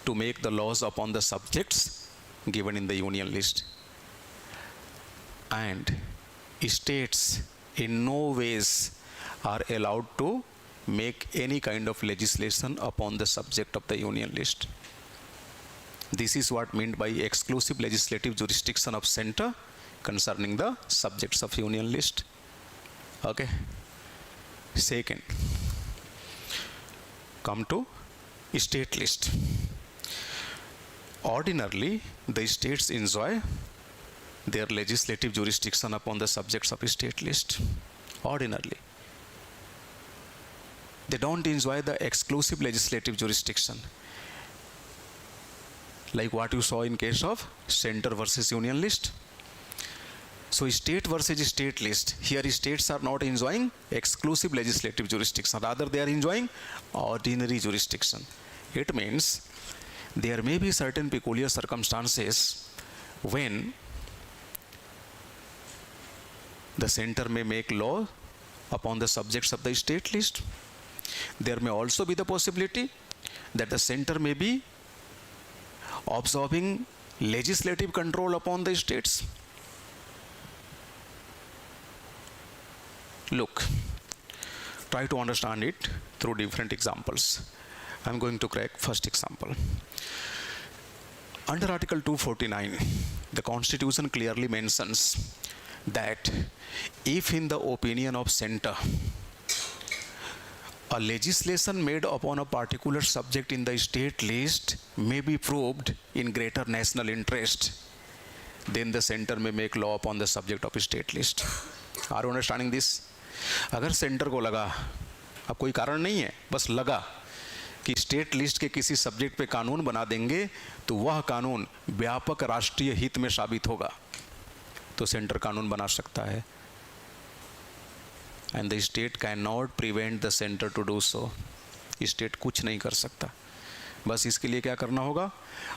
to make the laws upon the subjects given in the union list. And states in no ways are allowed to make any kind of legislation upon the subject of the union list. This is what meant by exclusive legislative jurisdiction of center concerning the subjects of union list. Okay. Second, come to state list. Ordinarily, the states enjoy their legislative jurisdiction upon the subjects of state list. Ordinarily. They don't enjoy the exclusive legislative jurisdiction, like what you saw in case of center versus union list. So state versus state list, here states are not enjoying exclusive legislative jurisdiction, rather they are enjoying ordinary jurisdiction. It means there may be certain peculiar circumstances when the center may make law upon the subjects of the state list. There may also be the possibility that the center may be absorbing legislative control upon the states. Look, try to understand it through different examples. I'm going to crack first example. Under Article 249, the Constitution clearly mentions that if in the opinion of center, a legislation made upon a particular subject in the state list may be proved in greater national interest, then the center may make law upon the subject of state list. Are you understanding this? अगर centre को लगा, अब कोई कारण नहीं है, बस लगा कि स्टेट लिस्ट के किसी सब्जेक्ट पे कानून बना देंगे तो वह कानून व्यापक राष्ट्रीय हित में साबित होगा, तो सेंटर कानून बना सकता है. And the state cannot prevent the center to do so. State कुछ नहीं कर सकता. बस इसके लिए क्या करना होगा?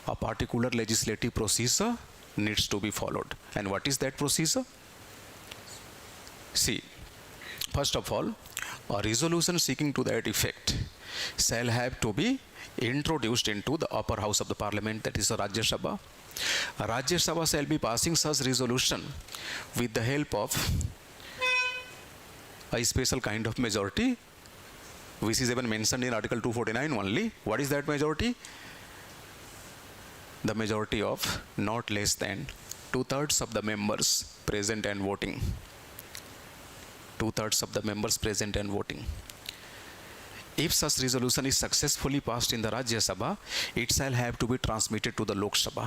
A particular legislative procedure needs to be followed. And what is that procedure? See, first of all, a resolution seeking to that effect shall have to be introduced into the upper house of the parliament, that is the Rajya Sabha. Rajya Sabha shall be passing such resolution with the help of a special kind of majority, which is even mentioned in Article 249 only. What is that majority? The majority of not less than 2/3 of the members present and voting. 2/3 of the members present and voting. If such resolution is successfully passed in the Rajya Sabha, it shall have to be transmitted to the Lok Sabha.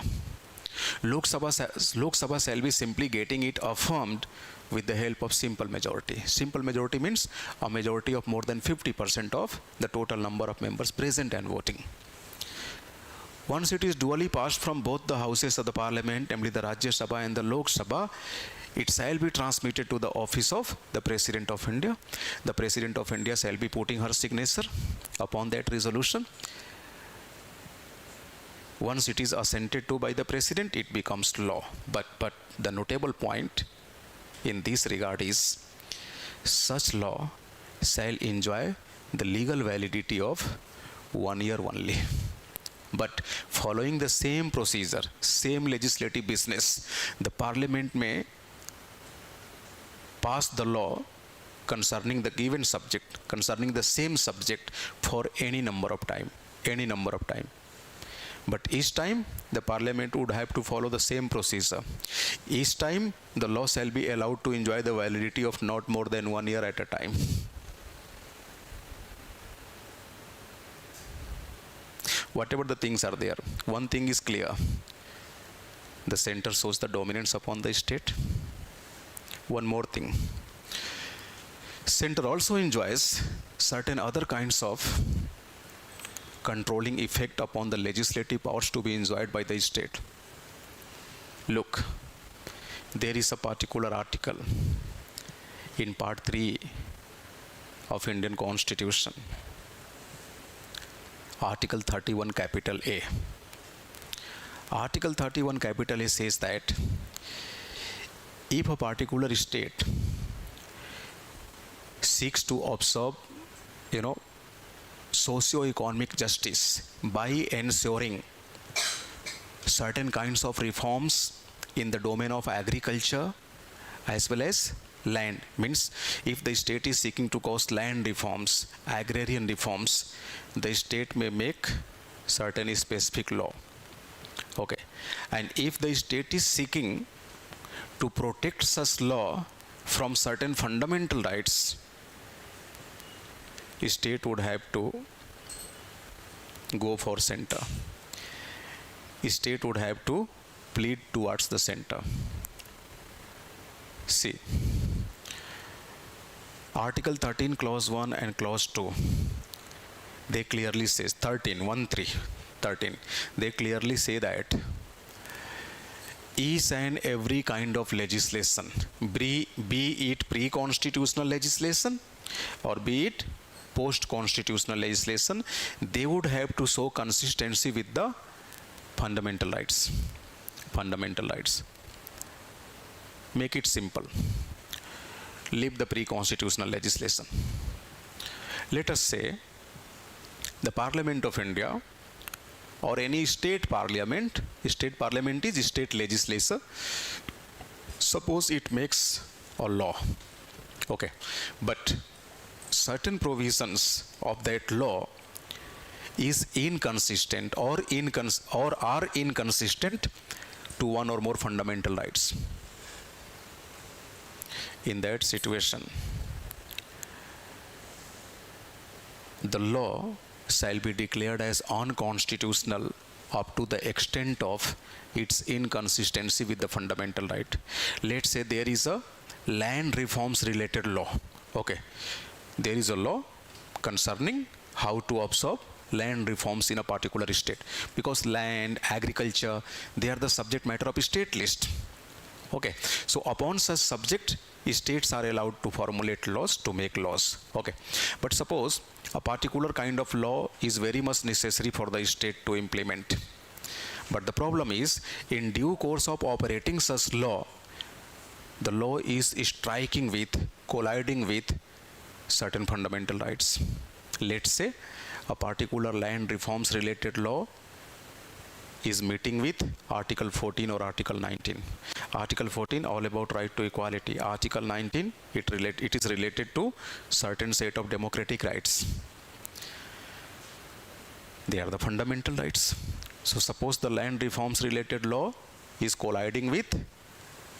Lok Sabha shall be simply getting it affirmed with the help of simple majority. Simple majority means a majority of more than 50% of the total number of members present and voting. Once it is duly passed from both the houses of the parliament, namely the Rajya Sabha and the Lok Sabha, it shall be transmitted to the office of the President of India. The President of India shall be putting her signature upon that resolution. Once it is assented to by the President, it becomes law. But the notable point in this regard is, such law shall enjoy the legal validity of 1 year only. But following the same procedure, same legislative business, the Parliament may pass the law concerning the given subject, concerning the same subject for any number of time. But each time the Parliament would have to follow the same procedure. Each time the law shall be allowed to enjoy the validity of not more than 1 year at a time. Whatever the things are there, one thing is clear. The center shows the dominance upon the state. One more thing. Center also enjoys certain other kinds of controlling effect upon the legislative powers to be enjoyed by the state. Look, there is a particular article in part 3 of Indian Constitution, Article 31 capital A. Article 31 capital A says that if a particular state seeks to observe, socio-economic justice by ensuring certain kinds of reforms in the domain of agriculture as well as land, means if the state is seeking to cause land reforms, agrarian reforms, the state may make certain specific law. Okay, and if the state is seeking to protect such law from certain fundamental rights, state would have to go for center. State would have to plead towards the center. See, Article 13 clause 1 and clause 2, they clearly says 13, they clearly say that each and every kind of legislation, be it pre-constitutional legislation or be it post-constitutional legislation, they would have to show consistency with the fundamental rights. Make it simple. Leave the pre-constitutional legislation. Let us say the Parliament of India or any state parliament is state legislature. Suppose it makes a law. Okay, but certain provisions of that law is inconsistent or are inconsistent to one or more fundamental rights. In that situation, the law shall be declared as unconstitutional up to the extent of its inconsistency with the fundamental right. Let's say there is a land reforms related law. Okay, there is a law concerning how to observe land reforms in a particular state, because land, agriculture, they are the subject matter of state list. Okay, so upon such subject, states are allowed to formulate laws, to make laws. Okay, but suppose a particular kind of law is very much necessary for the state to implement, but the problem is, in due course of operating such law, the law is colliding with certain fundamental rights. Let's say a particular land reforms related law is meeting with Article 14 or Article 19. Article 14 all about right to equality. Article 19 it is related to certain set of democratic rights. They are the fundamental rights. So suppose the land reforms related law is colliding with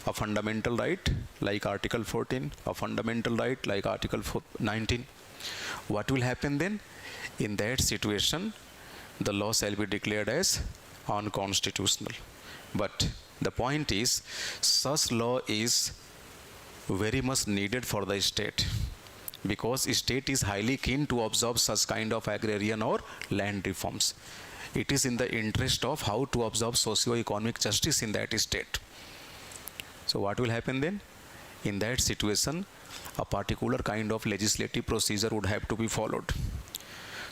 a fundamental right like Article 14, a fundamental right like Article 19. What will happen then? In that situation, the law shall be declared as unconstitutional. But the point is, such law is very much needed for the state, because state is highly keen to observe such kind of agrarian or land reforms. It is in the interest of how to observe socio-economic justice in that state. So what will happen then? In that situation, a particular kind of legislative procedure would have to be followed.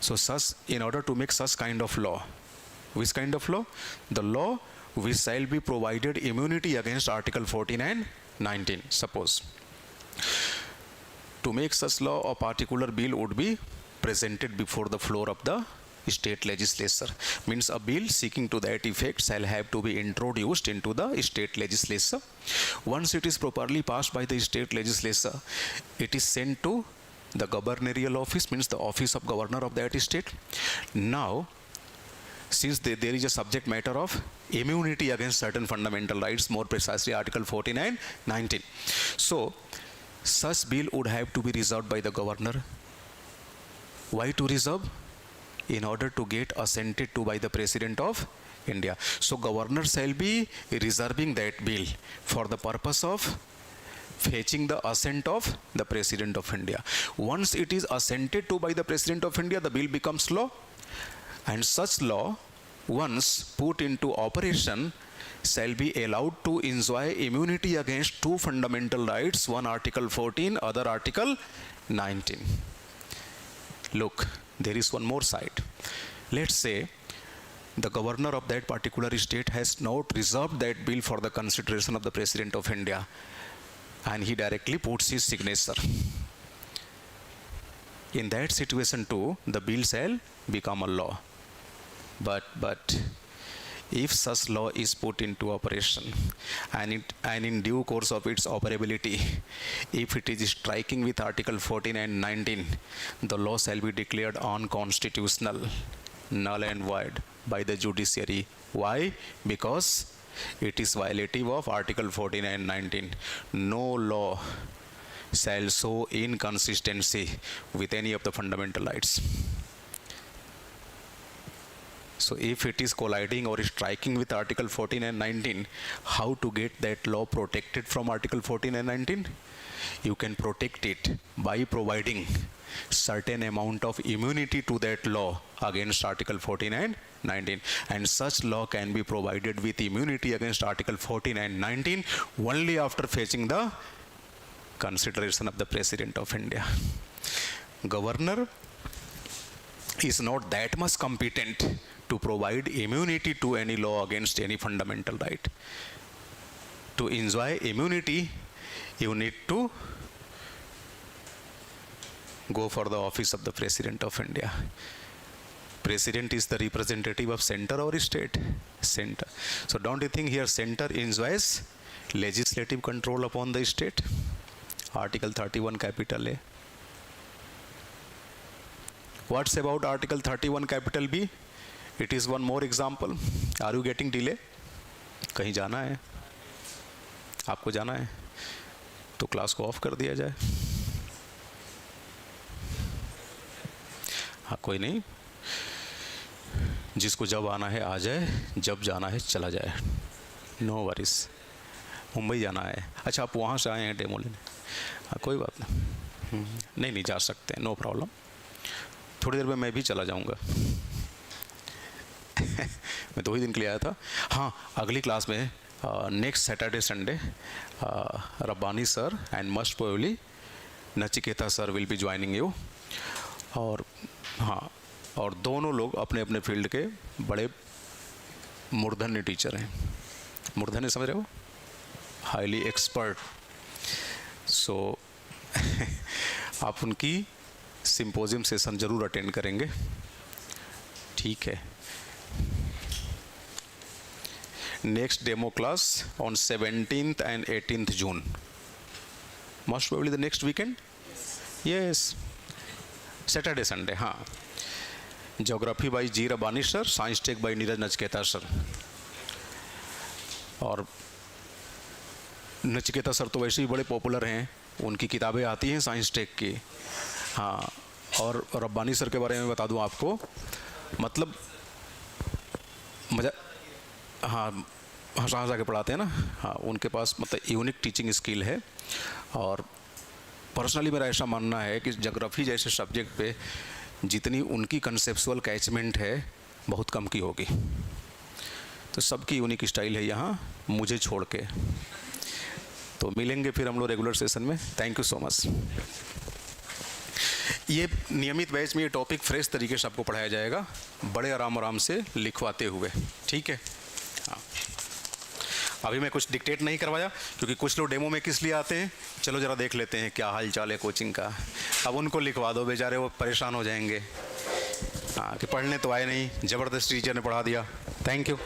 So in order to make such kind of law, which kind of law? The law which shall be provided immunity against Article 14 and 19. Suppose to make such law, a particular bill would be presented before the floor of the state legislature. Means a bill seeking to that effect shall have to be introduced into the state legislature. Once it is properly passed by the state legislature, it is sent to the governorial office, means the office of governor of that state. Now, since there is a subject matter of immunity against certain fundamental rights, more precisely Article 14 and 19. So, such bill would have to be reserved by the governor. Why to reserve? In order to get assented to by the President of India. So, governor shall be reserving that bill for the purpose of fetching the assent of the President of India. Once it is assented to by the President of India, the bill becomes law. And such law, once put into operation, shall be allowed to enjoy immunity against two fundamental rights, one Article 14, other Article 19. Look, there is one more side. Let's say the governor of that particular state has not reserved that bill for the consideration of the President of India, and he directly puts his signature. In that situation too, the bill shall become a law. But if such law is put into operation and in due course of its operability, if it is striking with Article 14 and 19, the law shall be declared unconstitutional, null and void by the judiciary. Why? Because it is violative of Article 14 and 19. No law shall show inconsistency with any of the fundamental rights. So if it is colliding or striking with Article 14 and 19, how to get that law protected from Article 14 and 19? You can protect it by providing certain amount of immunity to that law against Article 14 and 19. And such law can be provided with immunity against Article 14 and 19 only after fetching the consideration of the President of India. Governor is not that much competent to provide immunity to any law against any fundamental right. To enjoy immunity, you need to go for the office of the President of India. President is the representative of center or state? Center. So don't you think here center enjoys legislative control upon the state? Article 31 capital A. What's about Article 31 capital B? It is one more example. Are you getting delay? कहीं जाना है? आपको जाना है? तो class को of कर दिया जाए. हाँ, कोई नहीं. जिसको जब आना है आ जाए, जब जाना है चला जाए. No worries. मुंबई जाना है. अच्छा, आप वहाँ से आए हैं डेमो लेने. हाँ, कोई बात नहीं. नहीं जा सकते. No problem. थोड़ी देर में मैं भी चला जाऊँगा. मैं 2 ही दिन के लिए आया था. हाँ, अगली क्लास में next Saturday Sunday Rabbani sir and must probably Nachiketa sir will be joining you. और हाँ, और दोनों लोग अपने अपने फील्ड के बड़े मूर्धन्य टीचर हैं. मूर्धन्य समझ रहे हो? Highly expert. सो आप उनकी सिंपोजियम सेशन जरूर अटेंड करेंगे. ठीक है. Next demo class on 17th and 18th June. Most probably the next weekend? Yes. Saturday, Sunday, हाँ. Geography by G. Rabbani sir, Science Tech by Neeraj Nachiketa sir. और नचिकेता सर तो वैसे ही बड़े पॉपुलर हैं. उनकी किताबें आती हैं साइंस टेक की. हाँ, और रब्बानी सर के बारे में बता दूं आपको, मतलब मजा. हाँ, हंसा हंसा के पढ़ाते हैं ना. हाँ, उनके पास मतलब यूनिक टीचिंग स्किल है. और पर्सनली मेरा ऐसा मानना है कि ज्योग्राफी जैसे सब्जेक्ट पे जितनी उनकी कंसेप्चुअल कैचमेंट है बहुत कम की होगी. तो सबकी यूनिक स्टाइल है यहाँ, मुझे छोड़ के. तो मिलेंगे फिर हम लोग रेगुलर सेशन में. Thank you so much. ये नियमित बैच में ये टॉपिक फ्रेश तरीके से आपको पढ़ाया जाएगा, बड़े आराम से लिखवाते हुए. ठीक है. हाँ, अभी मैं कुछ डिक्टेट नहीं करवाया क्योंकि कुछ लोग डेमो में किस लिए आते हैं. चलो ज़रा देख लेते हैं क्या हाल चाल है कोचिंग का. अब उनको लिखवा दो, बेचारे वो परेशान हो जाएंगे. हाँ, कि पढ़ने तो आए नहीं, ज़बरदस्त टीचर ने पढ़ा दिया. Thank you.